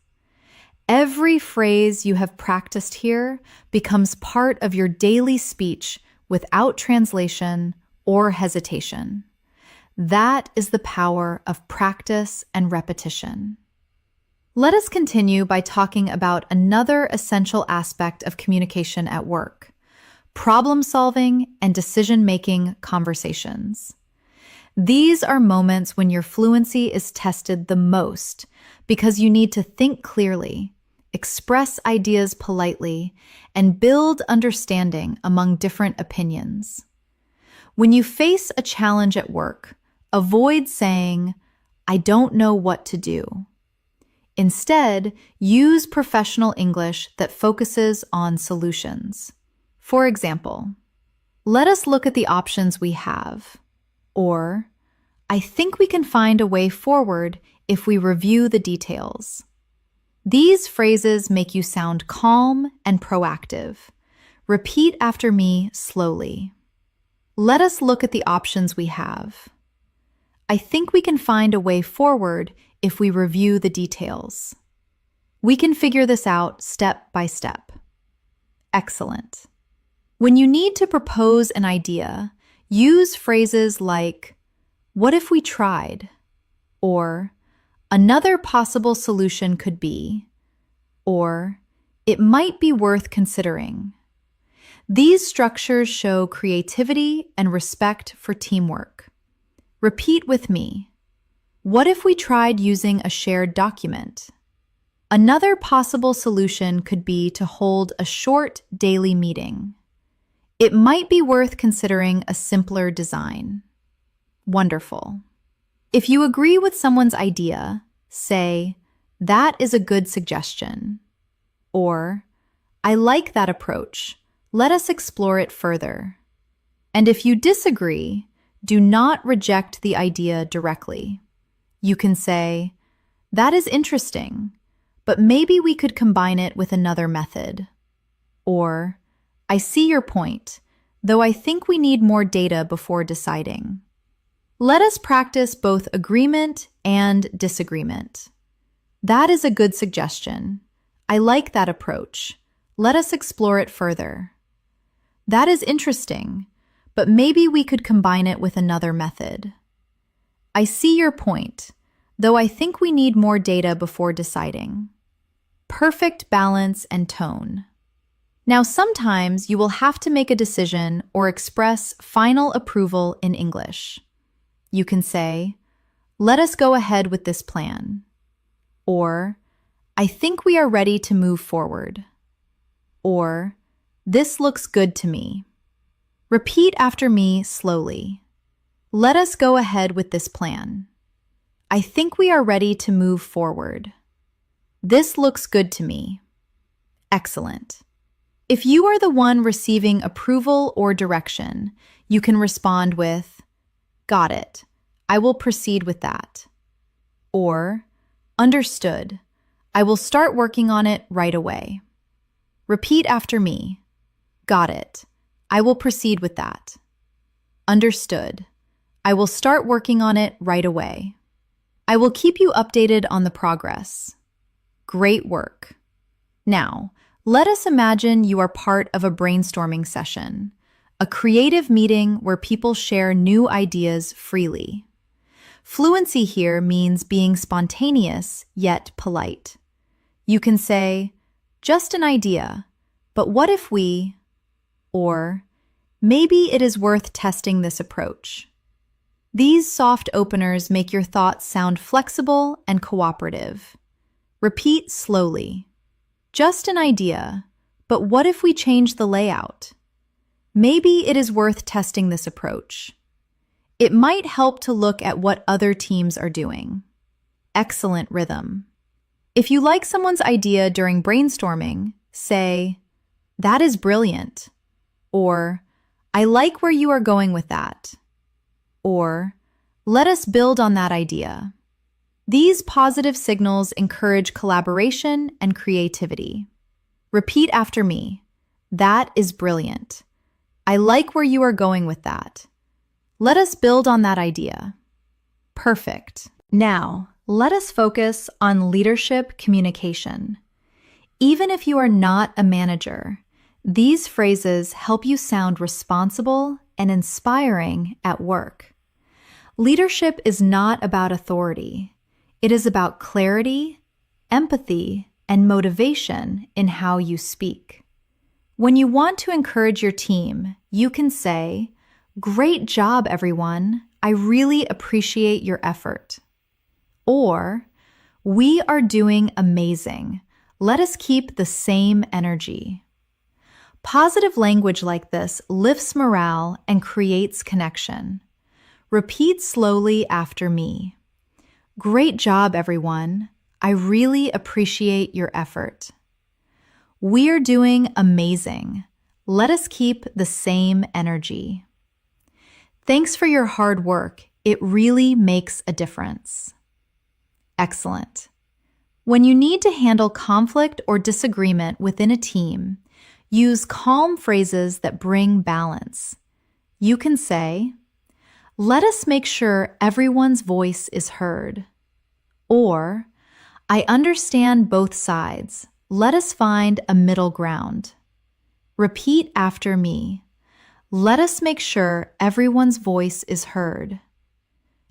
Every phrase you have practiced here becomes part of your daily speech without translation or hesitation. That is the power of practice and repetition. Let us continue by talking about another essential aspect of communication at work: problem-solving and decision-making conversations. These are moments when your fluency is tested the most because you need to think clearly, express ideas politely, and build understanding among different opinions. When you face a challenge at work, avoid saying, "I don't know what to do." Instead, use professional English that focuses on solutions. For example, "Let us look at the options we have," or "I think we can find a way forward if we review the details." These phrases make you sound calm and proactive. Repeat after me slowly. Let us look at the options we have. I think we can find a way forward if we review the details. We can figure this out step by step. Excellent. When you need to propose an idea, use phrases like, "What if we tried?" or "Another possible solution could be," or "It might be worth considering." These structures show creativity and respect for teamwork. Repeat with me. What if we tried using a shared document? Another possible solution could be to hold a short daily meeting. It might be worth considering a simpler design. Wonderful. If you agree with someone's idea, say, "That is a good suggestion," or "I like that approach. Let us explore it further." And if you disagree, do not reject the idea directly. You can say, "That is interesting, but maybe we could combine it with another method." Or, "I see your point, though I think we need more data before deciding." Let us practice both agreement and disagreement. "That is a good suggestion. I like that approach. Let us explore it further." "That is interesting, but maybe we could combine it with another method." "I see your point, though I think we need more data before deciding." Perfect balance and tone. Now, sometimes you will have to make a decision or express final approval in English. You can say, "Let us go ahead with this plan," or "I think we are ready to move forward," or "This looks good to me." Repeat after me slowly. Let us go ahead with this plan. I think we are ready to move forward. This looks good to me. Excellent. If you are the one receiving approval or direction, you can respond with, "Got it. I will proceed with that." Or, "Understood. I will start working on it right away." Repeat after me. Got it. I will proceed with that. Understood. I will start working on it right away. I will keep you updated on the progress. Great work. Now, let us imagine you are part of a brainstorming session, a creative meeting where people share new ideas freely. Fluency here means being spontaneous yet polite. You can say, "Just an idea, but what if we," or "Maybe it is worth testing this approach." These soft openers make your thoughts sound flexible and cooperative. Repeat slowly. "Just an idea, but what if we change the layout?" Maybe it is worth testing this approach. It might help to look at what other teams are doing. Excellent rhythm. If you like someone's idea during brainstorming, say, "That is brilliant," or "I like where you are going with that," or "Let us build on that idea." These positive signals encourage collaboration and creativity. Repeat after me. That is brilliant. I like where you are going with that. Let us build on that idea. Perfect. Now, let us focus on leadership communication. Even if you are not a manager, these phrases help you sound responsible and inspiring at work. Leadership is not about authority. It is about clarity, empathy, and motivation in how you speak. When you want to encourage your team, you can say, "Great job, everyone. I really appreciate your effort." Or, "We are doing amazing. Let us keep the same energy. Positive language like this lifts morale and creates connection. Repeat slowly after me. Great job, everyone. I really appreciate your effort. We're doing amazing. Let us keep the same energy. Thanks for your hard work. It really makes a difference. Excellent. When you need to handle conflict or disagreement within a team, use calm phrases that bring balance. You can say, "Let us make sure everyone's voice is heard." Or, "I understand both sides. Let us find a middle ground." Repeat after me. Let us make sure everyone's voice is heard.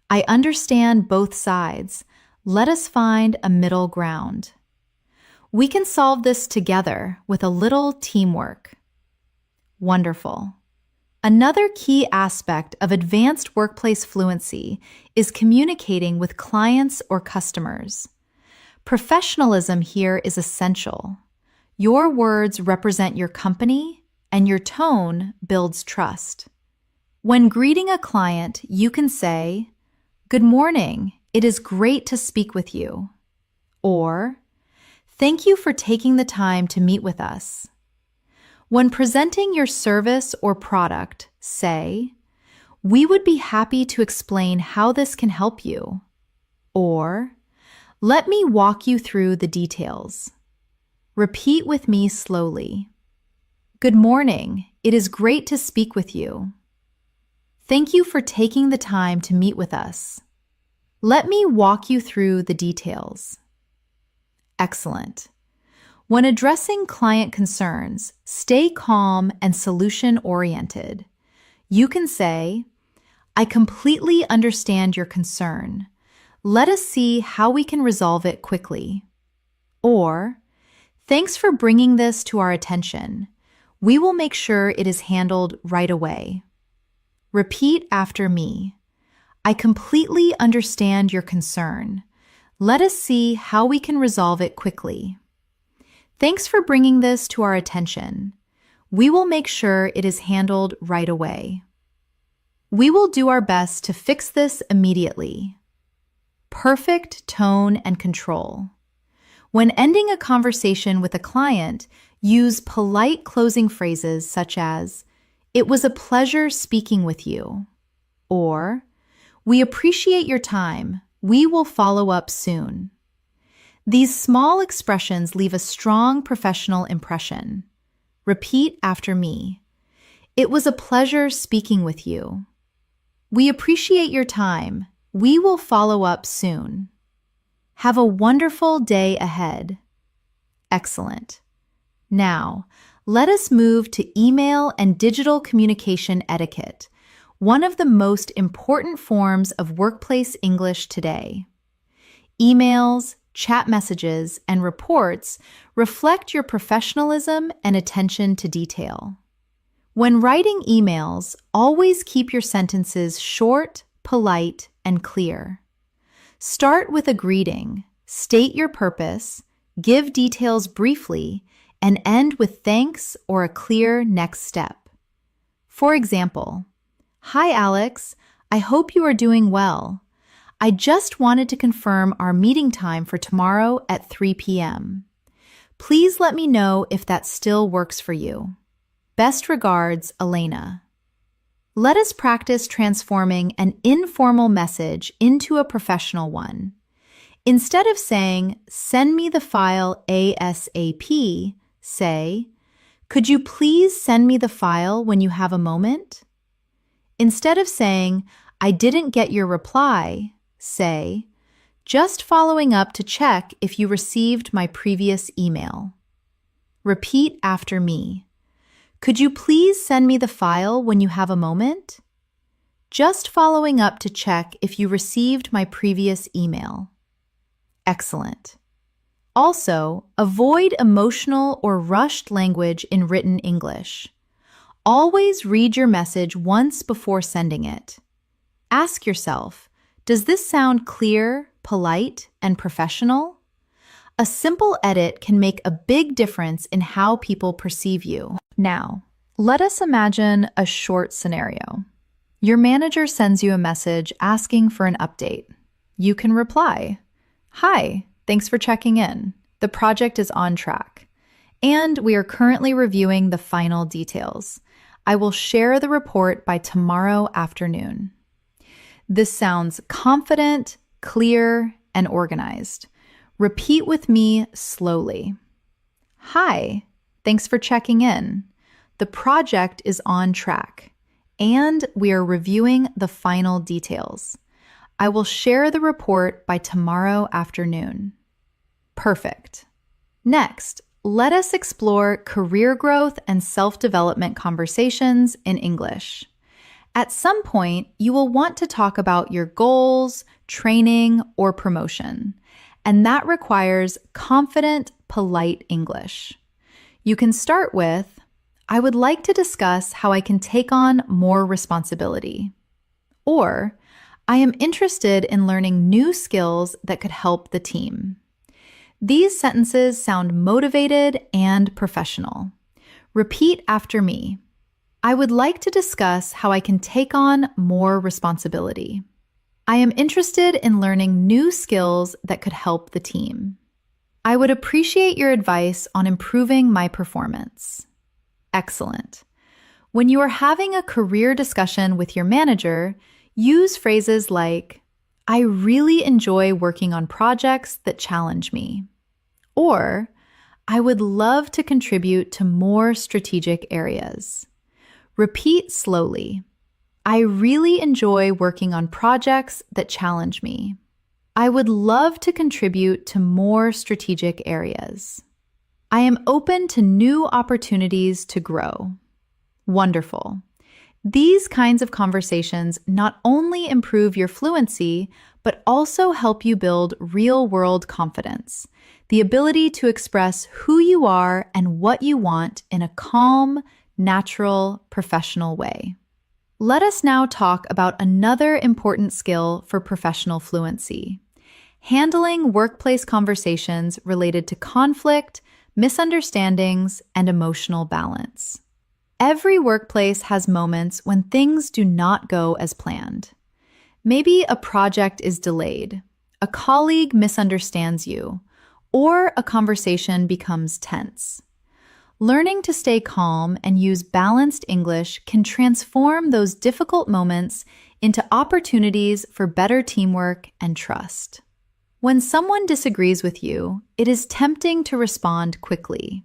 I understand both sides. Let us find a middle ground. We can solve this together with a little teamwork. Wonderful. Another key aspect of advanced workplace fluency is communicating with clients or customers. Professionalism here is essential. Your words represent your company, and your tone builds trust. When greeting a client, you can say, "Good morning, it is great to speak with you." Or, "Thank you for taking the time to meet with us." When presenting your service or product, say, "We would be happy to explain how this can help you." Or, "Let me walk you through the details." Repeat with me slowly. Good morning. It is great to speak with you. Thank you for taking the time to meet with us. Let me walk you through the details. Excellent. When addressing client concerns, stay calm and solution-oriented. You can say, "I completely understand your concern. Let us see how we can resolve it quickly." Or, "Thanks for bringing this to our attention. We will make sure it is handled right away." Repeat after me. I completely understand your concern. Let us see how we can resolve it quickly. Thanks for bringing this to our attention. We will make sure it is handled right away. We will do our best to fix this immediately. Perfect tone and control. When ending a conversation with a client, use polite closing phrases such as, "It was a pleasure speaking with you," or, "We appreciate your time. We will follow up soon." These small expressions leave a strong professional impression. Repeat after me. It was a pleasure speaking with you. We appreciate your time. We will follow up soon. Have a wonderful day ahead. Excellent. Now, let us move to email and digital communication etiquette, one of the most important forms of workplace English today. Emails, chat messages, and reports reflect your professionalism and attention to detail. When writing emails, always keep your sentences short, polite, and clear. Start with a greeting, state your purpose, give details briefly, and end with thanks or a clear next step. For example, "Hi Alex, I hope you are doing well. I just wanted to confirm our meeting time for tomorrow at 3 p.m. Please let me know if that still works for you. Best regards, Elena." Let us practice transforming an informal message into a professional one. Instead of saying, "Send me the file ASAP," say, "Could you please send me the file when you have a moment?" Instead of saying, "I didn't get your reply," say, "Just following up to check if you received my previous email." Repeat after me. Could you please send me the file when you have a moment? Just following up to check if you received my previous email. Excellent. Also, avoid emotional or rushed language in written English. Always read your message once before sending it. Ask yourself, does this sound clear, polite, and professional? A simple edit can make a big difference in how people perceive you. Now, let us imagine a short scenario. Your manager sends you a message asking for an update. You can reply, "Hi, thanks for checking in. The project is on track, and we are currently reviewing the final details. I will share the report by tomorrow afternoon." This sounds confident, clear, and organized. Repeat with me slowly. "Hi, thanks for checking in. The project is on track, and we are reviewing the final details. I will share the report by tomorrow afternoon." Perfect. Next, let us explore career growth and self-development conversations in English. At some point, you will want to talk about your goals, training, or promotion, and that requires confident, polite English. You can start with, "I would like to discuss how I can take on more responsibility." Or, "I am interested in learning new skills that could help the team." These sentences sound motivated and professional. Repeat after me. "I would like to discuss how I can take on more responsibility." "I am interested in learning new skills that could help the team." "I would appreciate your advice on improving my performance." Excellent. When you are having a career discussion with your manager, use phrases like, "I really enjoy working on projects that challenge me." Or, "I would love to contribute to more strategic areas." Repeat slowly. "I really enjoy working on projects that challenge me." "I would love to contribute to more strategic areas." "I am open to new opportunities to grow." Wonderful. These kinds of conversations not only improve your fluency, but also help you build real-world confidence, the ability to express who you are and what you want in a calm, natural, professional way. Let us now talk about another important skill for professional fluency: handling workplace conversations related to conflict, misunderstandings, and emotional balance. Every workplace has moments when things do not go as planned. Maybe a project is delayed, a colleague misunderstands you, or a conversation becomes tense. Learning to stay calm and use balanced English can transform those difficult moments into opportunities for better teamwork and trust. When someone disagrees with you, it is tempting to respond quickly.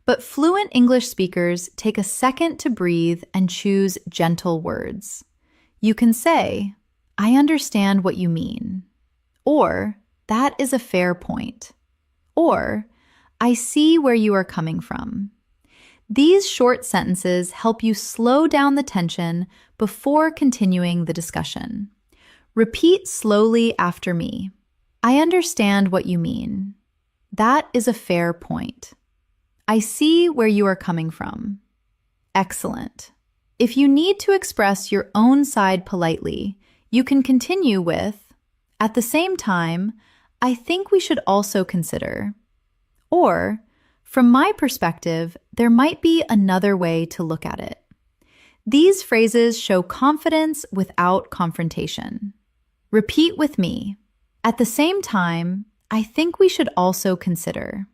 But fluent English speakers take a second to breathe and choose gentle words. You can say, "I understand what you mean," or "That is a fair point," or "I see where you are coming from." These short sentences help you slow down the tension before continuing the discussion. Repeat slowly after me. "I understand what you mean. That is a fair point. I see where you are coming from." Excellent. If you need to express your own side politely, you can continue with, "At the same time, I think we should also consider," or, "From my perspective, there might be another way to look at it." These phrases show confidence without confrontation. Repeat with me. "At the same time, I think we should also consider."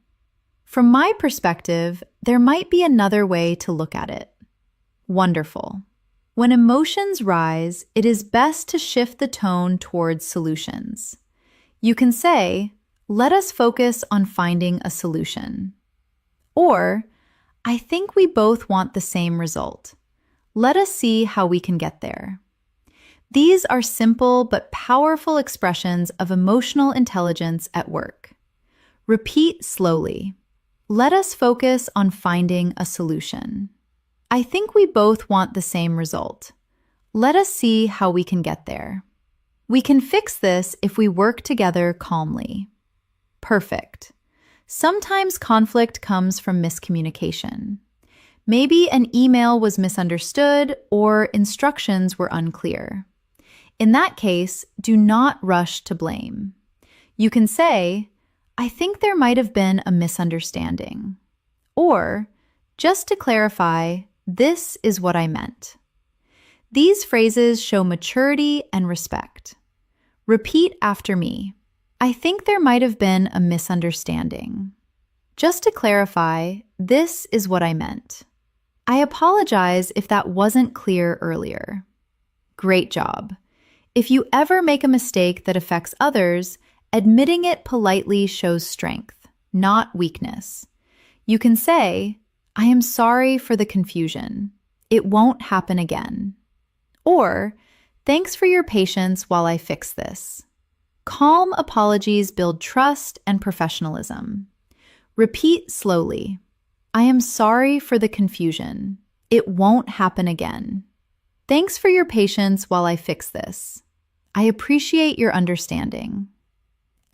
"From my perspective, there might be another way to look at it." Wonderful. When emotions rise, it is best to shift the tone towards solutions. You can say, "Let us focus on finding a solution." Or, "I think we both want the same result. Let us see how we can get there." These are simple but powerful expressions of emotional intelligence at work. Repeat slowly. "Let us focus on finding a solution." "I think we both want the same result. Let us see how we can get there." We can fix this if we work together calmly. Perfect. Sometimes conflict comes from miscommunication. Maybe an email was misunderstood or instructions were unclear. In that case, do not rush to blame. You can say, I think there might have been a misunderstanding. Or, just to clarify, this is what I meant. These phrases show maturity and respect. Repeat after me. I think there might have been a misunderstanding. Just to clarify, this is what I meant. I apologize if that wasn't clear earlier. Great job. If you ever make a mistake that affects others, admitting it politely shows strength, not weakness. You can say, I am sorry for the confusion. It won't happen again. Or, thanks for your patience while I fix this. Calm apologies build trust and professionalism. Repeat slowly. I am sorry for the confusion. It won't happen again. Thanks for your patience while I fix this. I appreciate your understanding.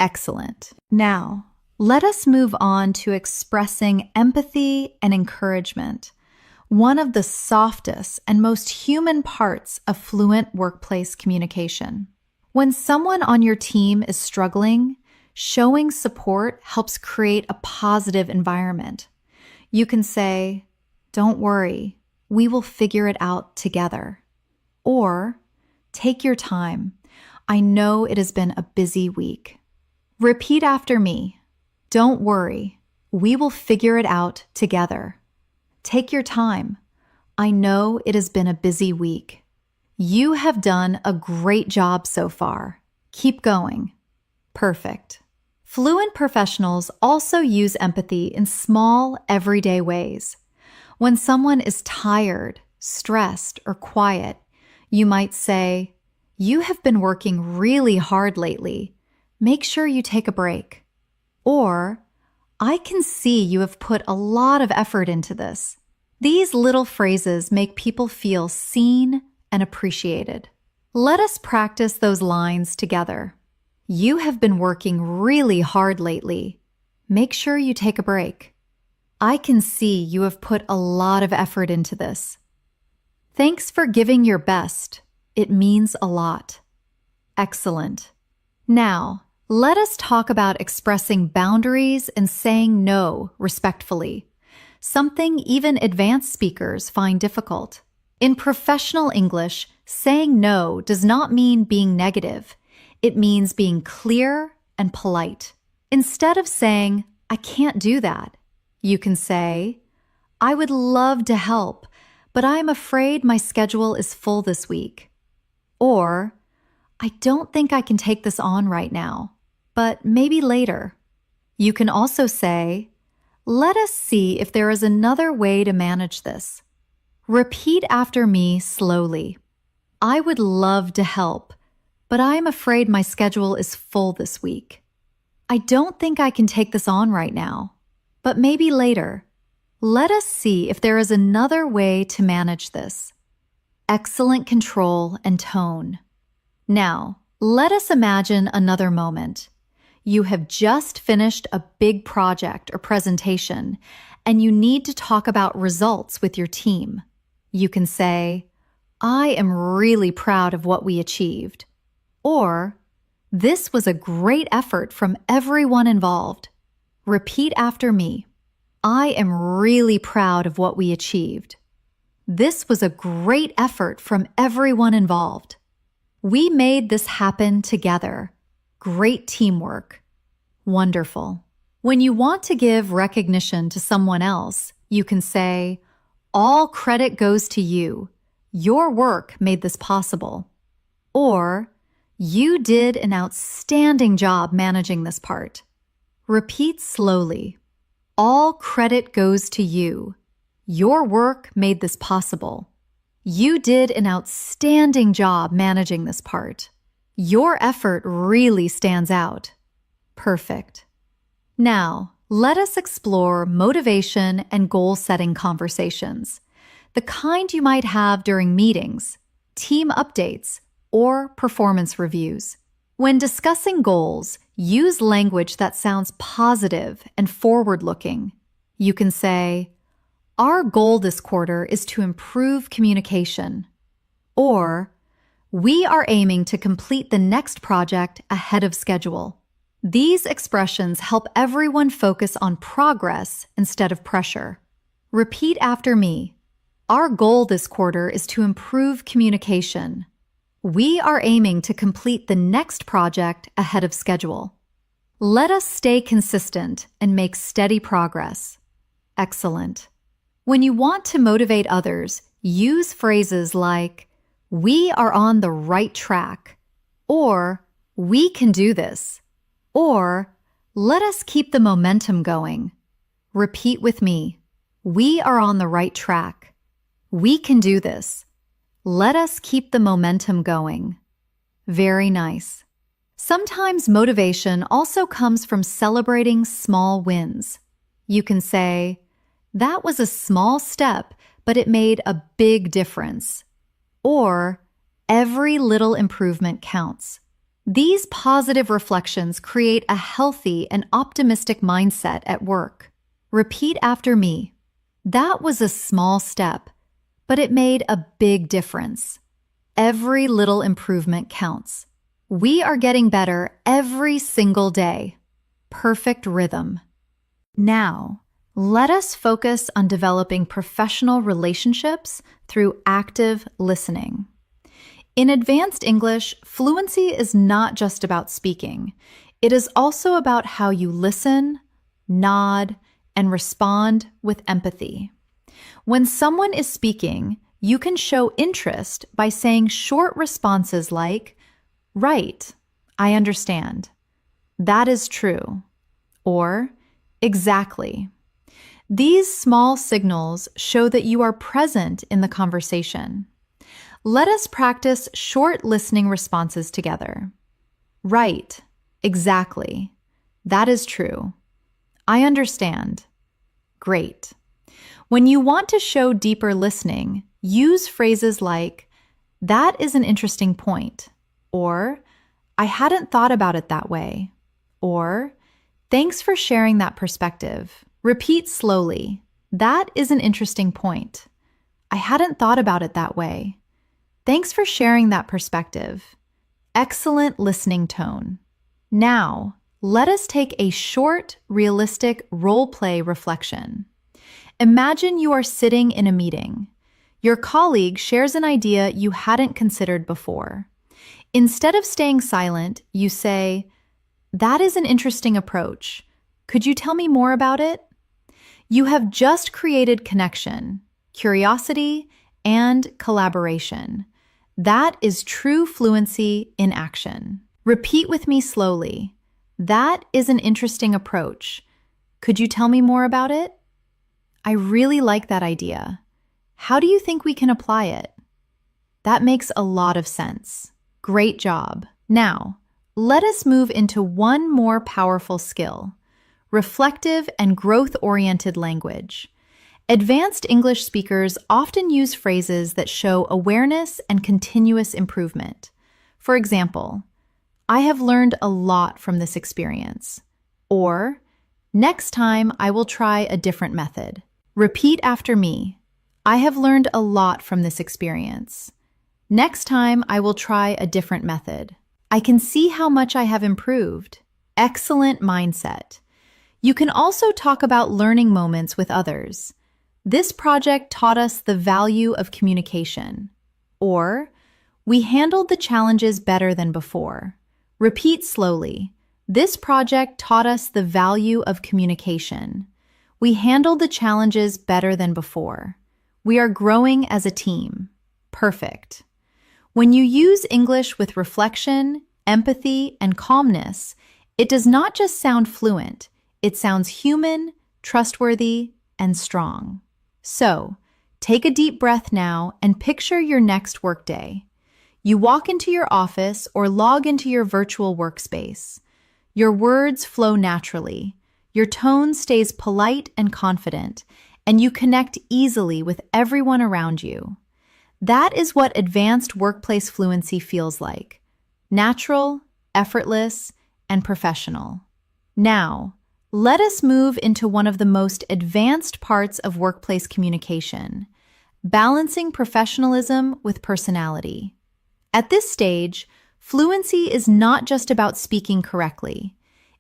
Excellent. Now, let us move on to expressing empathy and encouragement, one of the softest and most human parts of fluent workplace communication. When someone on your team is struggling, showing support helps create a positive environment. You can say, don't worry, we will figure it out together. Or, take your time. I know it has been a busy week. Repeat after me. Don't worry, we will figure it out together. Take your time. I know it has been a busy week. You have done a great job so far. Keep going. Perfect. Fluent professionals also use empathy in small, everyday ways. When someone is tired, stressed, or quiet, you might say, you have been working really hard lately. Make sure you take a break. Or, I can see you have put a lot of effort into this. These little phrases make people feel seen and appreciated. Let us practice those lines together. You have been working really hard lately. Make sure you take a break. I can see you have put a lot of effort into this. Thanks for giving your best. It means a lot. Excellent. Now, let us talk about expressing boundaries and saying no respectfully, something even advanced speakers find difficult. In professional English, saying no does not mean being negative. It means being clear and polite. Instead of saying, I can't do that, you can say, I would love to help, but I'm afraid my schedule is full this week. Or, I don't think I can take this on right now, but maybe later. You can also say, let us see if there is another way to manage this. Repeat after me slowly. I would love to help, but I'm afraid my schedule is full this week. I don't think I can take this on right now, but maybe later. Let us see if there is another way to manage this. Excellent control and tone. Now, let us imagine another moment. You have just finished a big project or presentation, and you need to talk about results with your team. You can say, I am really proud of what we achieved. Or, this was a great effort from everyone involved. Repeat after me. I am really proud of what we achieved. This was a great effort from everyone involved. We made this happen together. Great teamwork. Wonderful. When you want to give recognition to someone else, you can say, all credit goes to you. Your work made this possible. Or, you did an outstanding job managing this part. Repeat slowly. All credit goes to you. Your work made this possible. You did an outstanding job managing this part. Your effort really stands out. Perfect. Now, let us explore motivation and goal-setting conversations, the kind you might have during meetings, team updates, or performance reviews. When discussing goals, use language that sounds positive and forward-looking. You can say, our goal this quarter is to improve communication. Or, we are aiming to complete the next project ahead of schedule. These expressions help everyone focus on progress instead of pressure. Repeat after me. Our goal this quarter is to improve communication. We are aiming to complete the next project ahead of schedule. Let us stay consistent and make steady progress. Excellent. When you want to motivate others, use phrases like, "We are on the right track," or "We can do this," or "Let us keep the momentum going." Repeat with me. We are on the right track. We can do this. Let us keep the momentum going. Very nice. Sometimes motivation also comes from celebrating small wins. You can say, "That was a small step, but it made a big difference." Or, "Every little improvement counts." These positive reflections create a healthy and optimistic mindset at work. Repeat after me. That was a small step, but it made a big difference. Every little improvement counts. We are getting better every single day. Perfect rhythm. Now, let us focus on developing professional relationships through active listening. In advanced English, fluency is not just about speaking. It is also about how you listen, nod, and respond with empathy. When someone is speaking, you can show interest by saying short responses like, "Right, I understand. That is true," or "Exactly." These small signals show that you are present in the conversation. Let us practice short listening responses together. Right, exactly. That is true. I understand. Great. When you want to show deeper listening, use phrases like, "That is an interesting point," or "I hadn't thought about it that way," or "Thanks for sharing that perspective." Repeat slowly. That is an interesting point. I hadn't thought about it that way. Thanks for sharing that perspective. Excellent listening tone. Now, let us take a short, realistic role-play reflection. Imagine you are sitting in a meeting. Your colleague shares an idea you hadn't considered before. Instead of staying silent, you say, "That is an interesting approach. Could you tell me more about it?" You have just created connection, curiosity, and collaboration. That is true fluency in action. Repeat with me slowly. That is an interesting approach. Could you tell me more about it? I really like that idea. How do you think we can apply it? That makes a lot of sense. Great job. Now, let us move into one more powerful skill: reflective and growth-oriented language. Advanced English speakers often use phrases that show awareness and continuous improvement. For example, "I have learned a lot from this experience," or "Next time I will try a different method." Repeat after me. I have learned a lot from this experience. Next time I will try a different method. I can see how much I have improved. Excellent mindset. You can also talk about learning moments with others. This project taught us the value of communication. Or, we handled the challenges better than before. Repeat slowly. This project taught us the value of communication. We handled the challenges better than before. We are growing as a team. Perfect. When you use English with reflection, empathy, and calmness, it does not just sound fluent, it sounds human, trustworthy, and strong. So, take a deep breath now and picture your next workday. You walk into your office or log into your virtual workspace. Your words flow naturally. Your tone stays polite and confident, and you connect easily with everyone around you. That is what advanced workplace fluency feels like: natural, effortless, and professional. Now, let us move into one of the most advanced parts of workplace communication: balancing professionalism with personality. At this stage, fluency is not just about speaking correctly.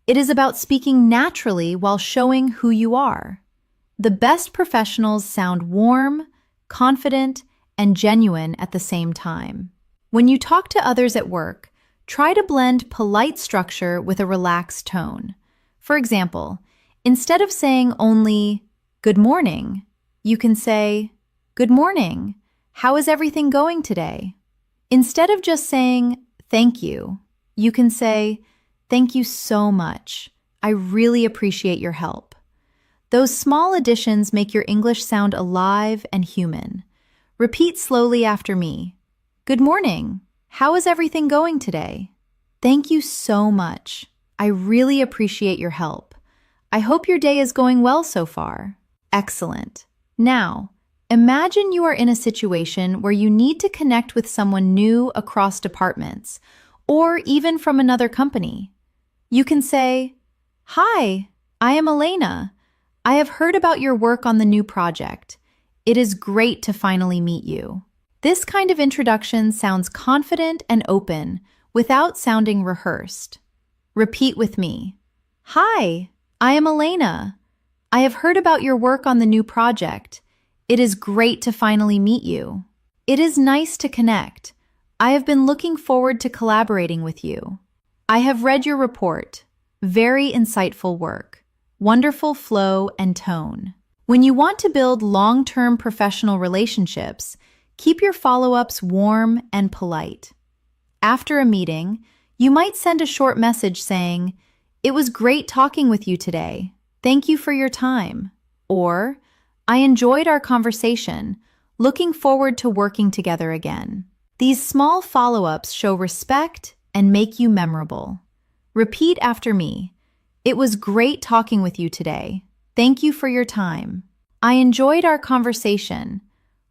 It is about speaking naturally while showing who you are. The best professionals sound warm, confident, and genuine at the same time. When you talk to others at work, try to blend polite structure with a relaxed tone. For example, instead of saying only, "Good morning," you can say, "Good morning. How is everything going today?" Instead of just saying, "Thank you," you can say, "Thank you so much. I really appreciate your help." Those small additions make your English sound alive and human. Repeat slowly after me. "Good morning. How is everything going today?" "Thank you so much. I really appreciate your help. I hope your day is going well so far." Excellent. Now, imagine you are in a situation where you need to connect with someone new across departments, or even from another company. You can say, "Hi, I am Elena. I have heard about your work on the new project. It is great to finally meet you." This kind of introduction sounds confident and open without sounding rehearsed. Repeat with me. "Hi, I am Elena. I have heard about your work on the new project. It is great to finally meet you. It is nice to connect. I have been looking forward to collaborating with you. I have read your report. Very insightful work. Wonderful flow and tone." When you want to build long-term professional relationships, keep your follow-ups warm and polite. After a meeting, you might send a short message saying, "It was great talking with you today. Thank you for your time." Or, "I enjoyed our conversation. Looking forward to working together again." These small follow-ups show respect and make you memorable. Repeat after me. "It was great talking with you today. Thank you for your time. I enjoyed our conversation.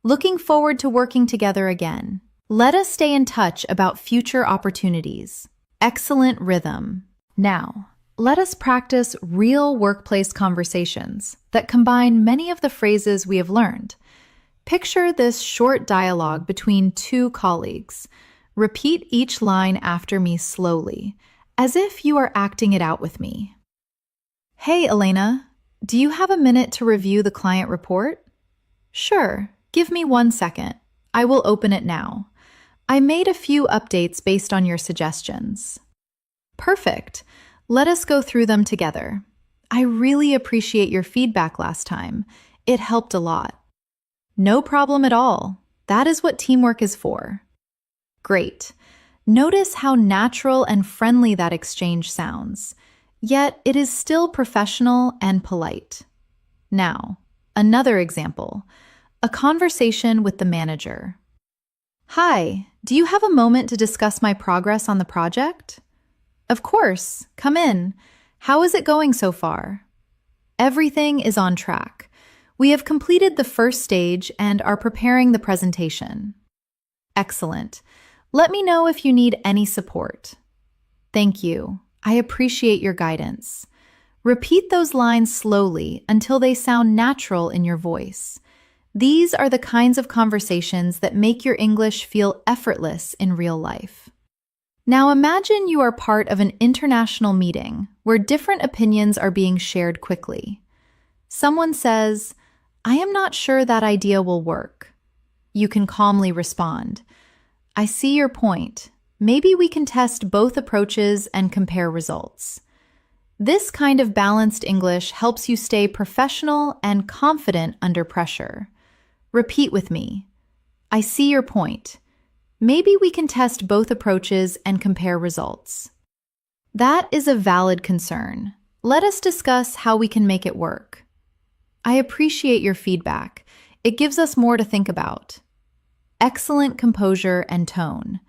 Looking forward to working together again." Let us stay in touch about future opportunities. Excellent rhythm. Now, let us practice real workplace conversations that combine many of the phrases we have learned. Picture this short dialogue between two colleagues. Repeat each line after me slowly, as if you are acting it out with me. "Hey, Elena, do you have a minute to review the client report?" "Sure, give me 1 second. I will open it now. I made a few updates based on your suggestions." Perfect. Let us go through them together. "I really appreciate your feedback last time. It helped a lot." "No problem at all. That is what teamwork is for." Great. Notice how natural and friendly that exchange sounds. Yet it is still professional and polite. Now, another example, a conversation with the manager. "Hi, do you have a moment to discuss my progress on the project?" "Of course, come in. How is it going so far?" "Everything is on track. We have completed the first stage and are preparing the presentation." Excellent. Let me know if you need any support. "Thank you. I appreciate your guidance." Repeat those lines slowly until they sound natural in your voice. These are the kinds of conversations that make your English feel effortless in real life. Now imagine you are part of an international meeting where different opinions are being shared quickly. Someone says, "I am not sure that idea will work." You can calmly respond, "I see your point. Maybe we can test both approaches and compare results." This kind of balanced English helps you stay professional and confident under pressure. Repeat with me. "I see your point. Maybe we can test both approaches and compare results." That is a valid concern. Let us discuss how we can make it work. "I appreciate your feedback. It gives us more to think about." Excellent composure and tone.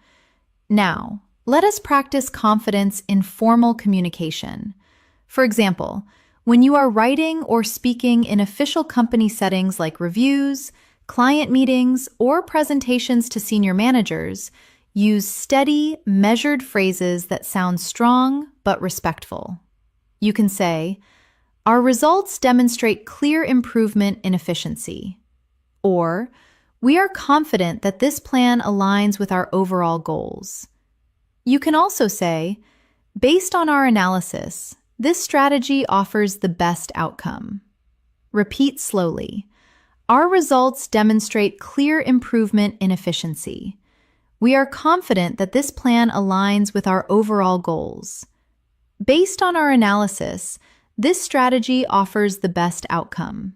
Now, let us practice confidence in formal communication. For example, when you are writing or speaking in official company settings like reviews, client meetings, or presentations to senior managers, use steady, measured phrases that sound strong but respectful. You can say, "Our results demonstrate clear improvement in efficiency," or "We are confident that this plan aligns with our overall goals." You can also say, "Based on our analysis, This strategy offers the best outcome. Repeat slowly. Our results demonstrate clear improvement in efficiency. We are confident that this plan aligns with our overall goals. Based on our analysis, this strategy offers the best outcome.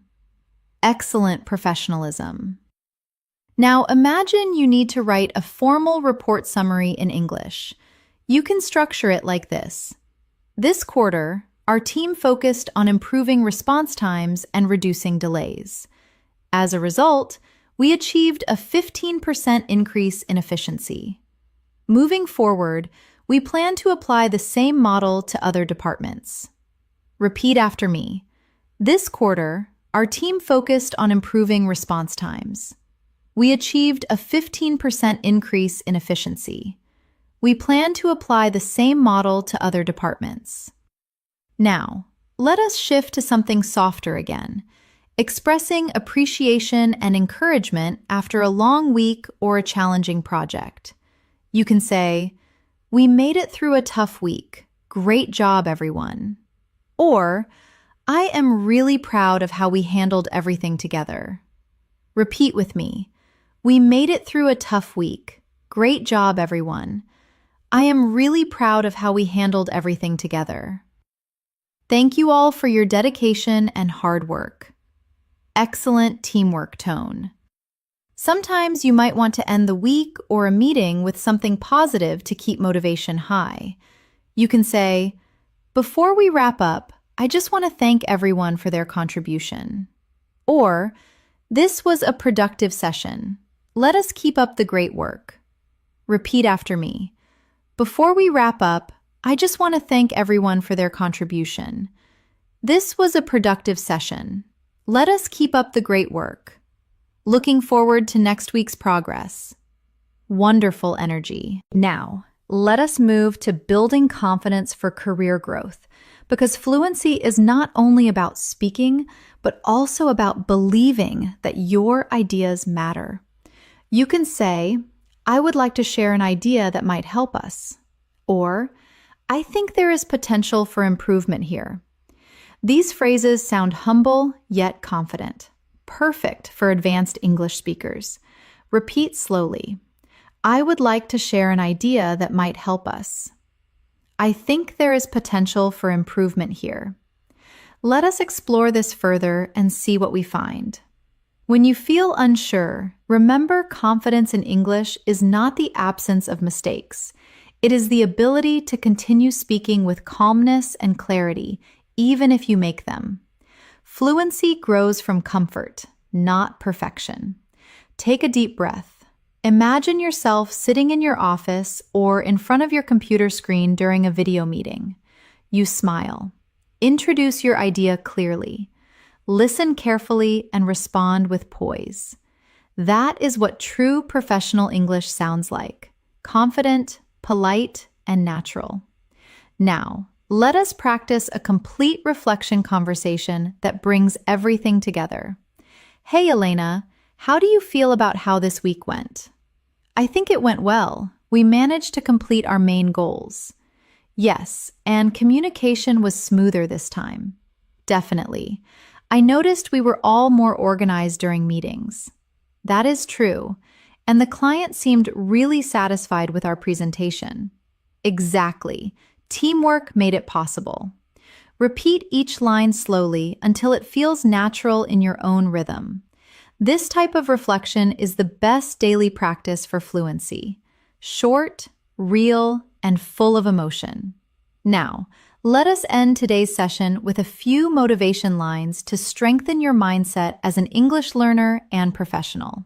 Excellent professionalism. Now imagine you need to write a formal report summary in English. You can structure it like this. This quarter, our team focused on improving response times and reducing delays. As a result, we achieved a 15% increase in efficiency. Moving forward, we plan to apply the same model to other departments. Repeat after me. This quarter, our team focused on improving response times. We achieved a 15% increase in efficiency. We plan to apply the same model to other departments. Now, let us shift to something softer again, expressing appreciation and encouragement after a long week or a challenging project. You can say, "We made it through a tough week. Great job, everyone." Or, "I am really proud of how we handled everything together." Repeat with me. "We made it through a tough week. Great job, everyone. I am really proud of how we handled everything together." Thank you all for your dedication and hard work. Excellent teamwork tone. Sometimes you might want to end the week or a meeting with something positive to keep motivation high. You can say, "Before we wrap up, I just want to thank everyone for their contribution." Or, "This was a productive session. Let us keep up the great work." Repeat after me. Before we wrap up, I just want to thank everyone for their contribution. This was a productive session. Let us keep up the great work. Looking forward to next week's progress. Wonderful energy. Now, let us move to building confidence for career growth, because fluency is not only about speaking, but also about believing that your ideas matter. You can say, "I would like to share an idea that might help us." Or, "I think there is potential for improvement here." These phrases sound humble yet confident, perfect for advanced English speakers. Repeat slowly. "I would like to share an idea that might help us." "I think there is potential for improvement here." Let us explore this further and see what we find. When you feel unsure, remember confidence in English is not the absence of mistakes. It is the ability to continue speaking with calmness and clarity, even if you make them. Fluency grows from comfort, not perfection. Take a deep breath. Imagine yourself sitting in your office or in front of your computer screen during a video meeting. You smile. Introduce your idea clearly. Listen carefully and respond with poise. That is what true professional English sounds like: confident, polite, and natural. Now, let us practice a complete reflection conversation that brings everything together. "Hey, Elena, how do you feel about how this week went?" "I think it went well. We managed to complete our main goals." "Yes, and communication was smoother this time." "Definitely. I noticed we were all more organized during meetings." "That is true, and the client seemed really satisfied with our presentation." Exactly. Teamwork made it possible. Repeat each line slowly until it feels natural in your own rhythm. This type of reflection is the best daily practice for fluency. Short, real, and full of emotion. Now, let us end today's session with a few motivation lines to strengthen your mindset as an English learner and professional.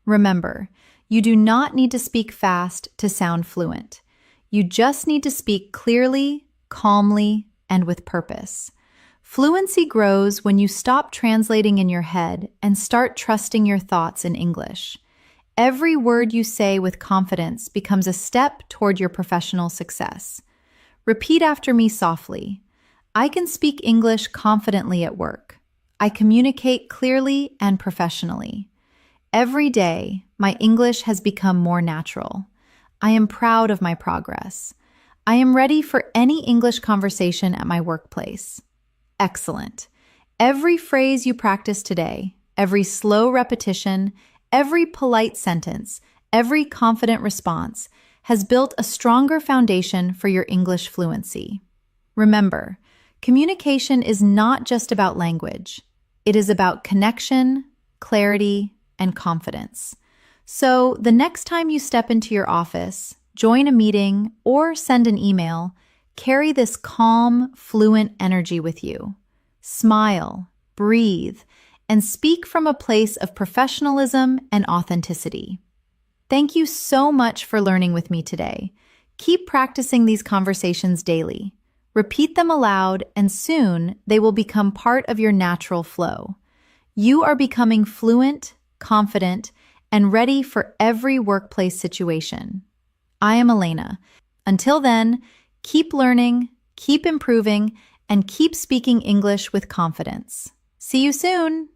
Remember, you do not need to speak fast to sound fluent. You just need to speak clearly, calmly, and with purpose. Fluency grows when you stop translating in your head and start trusting your thoughts in English. Every word you say with confidence becomes a step toward your professional success. Repeat after me softly. "I can speak English confidently at work. I communicate clearly and professionally. Every day, my English has become more natural. I am proud of my progress. I am ready for any English conversation at my workplace. Excellent. Every phrase you practice today, every slow repetition, every polite sentence, every confident response has built a stronger foundation for your English fluency. Remember, communication is not just about language. It is about connection, clarity, and confidence. So, the next time you step into your office, join a meeting, or send an email, carry this calm, fluent energy with you. Smile, breathe, and speak from a place of professionalism and authenticity. Thank you so much for learning with me today. Keep practicing these conversations daily. Repeat them aloud, and soon they will become part of your natural flow. You are becoming fluent, confident, and ready for every workplace situation. I am Elena. Until then, keep learning, keep improving, and keep speaking English with confidence. See you soon!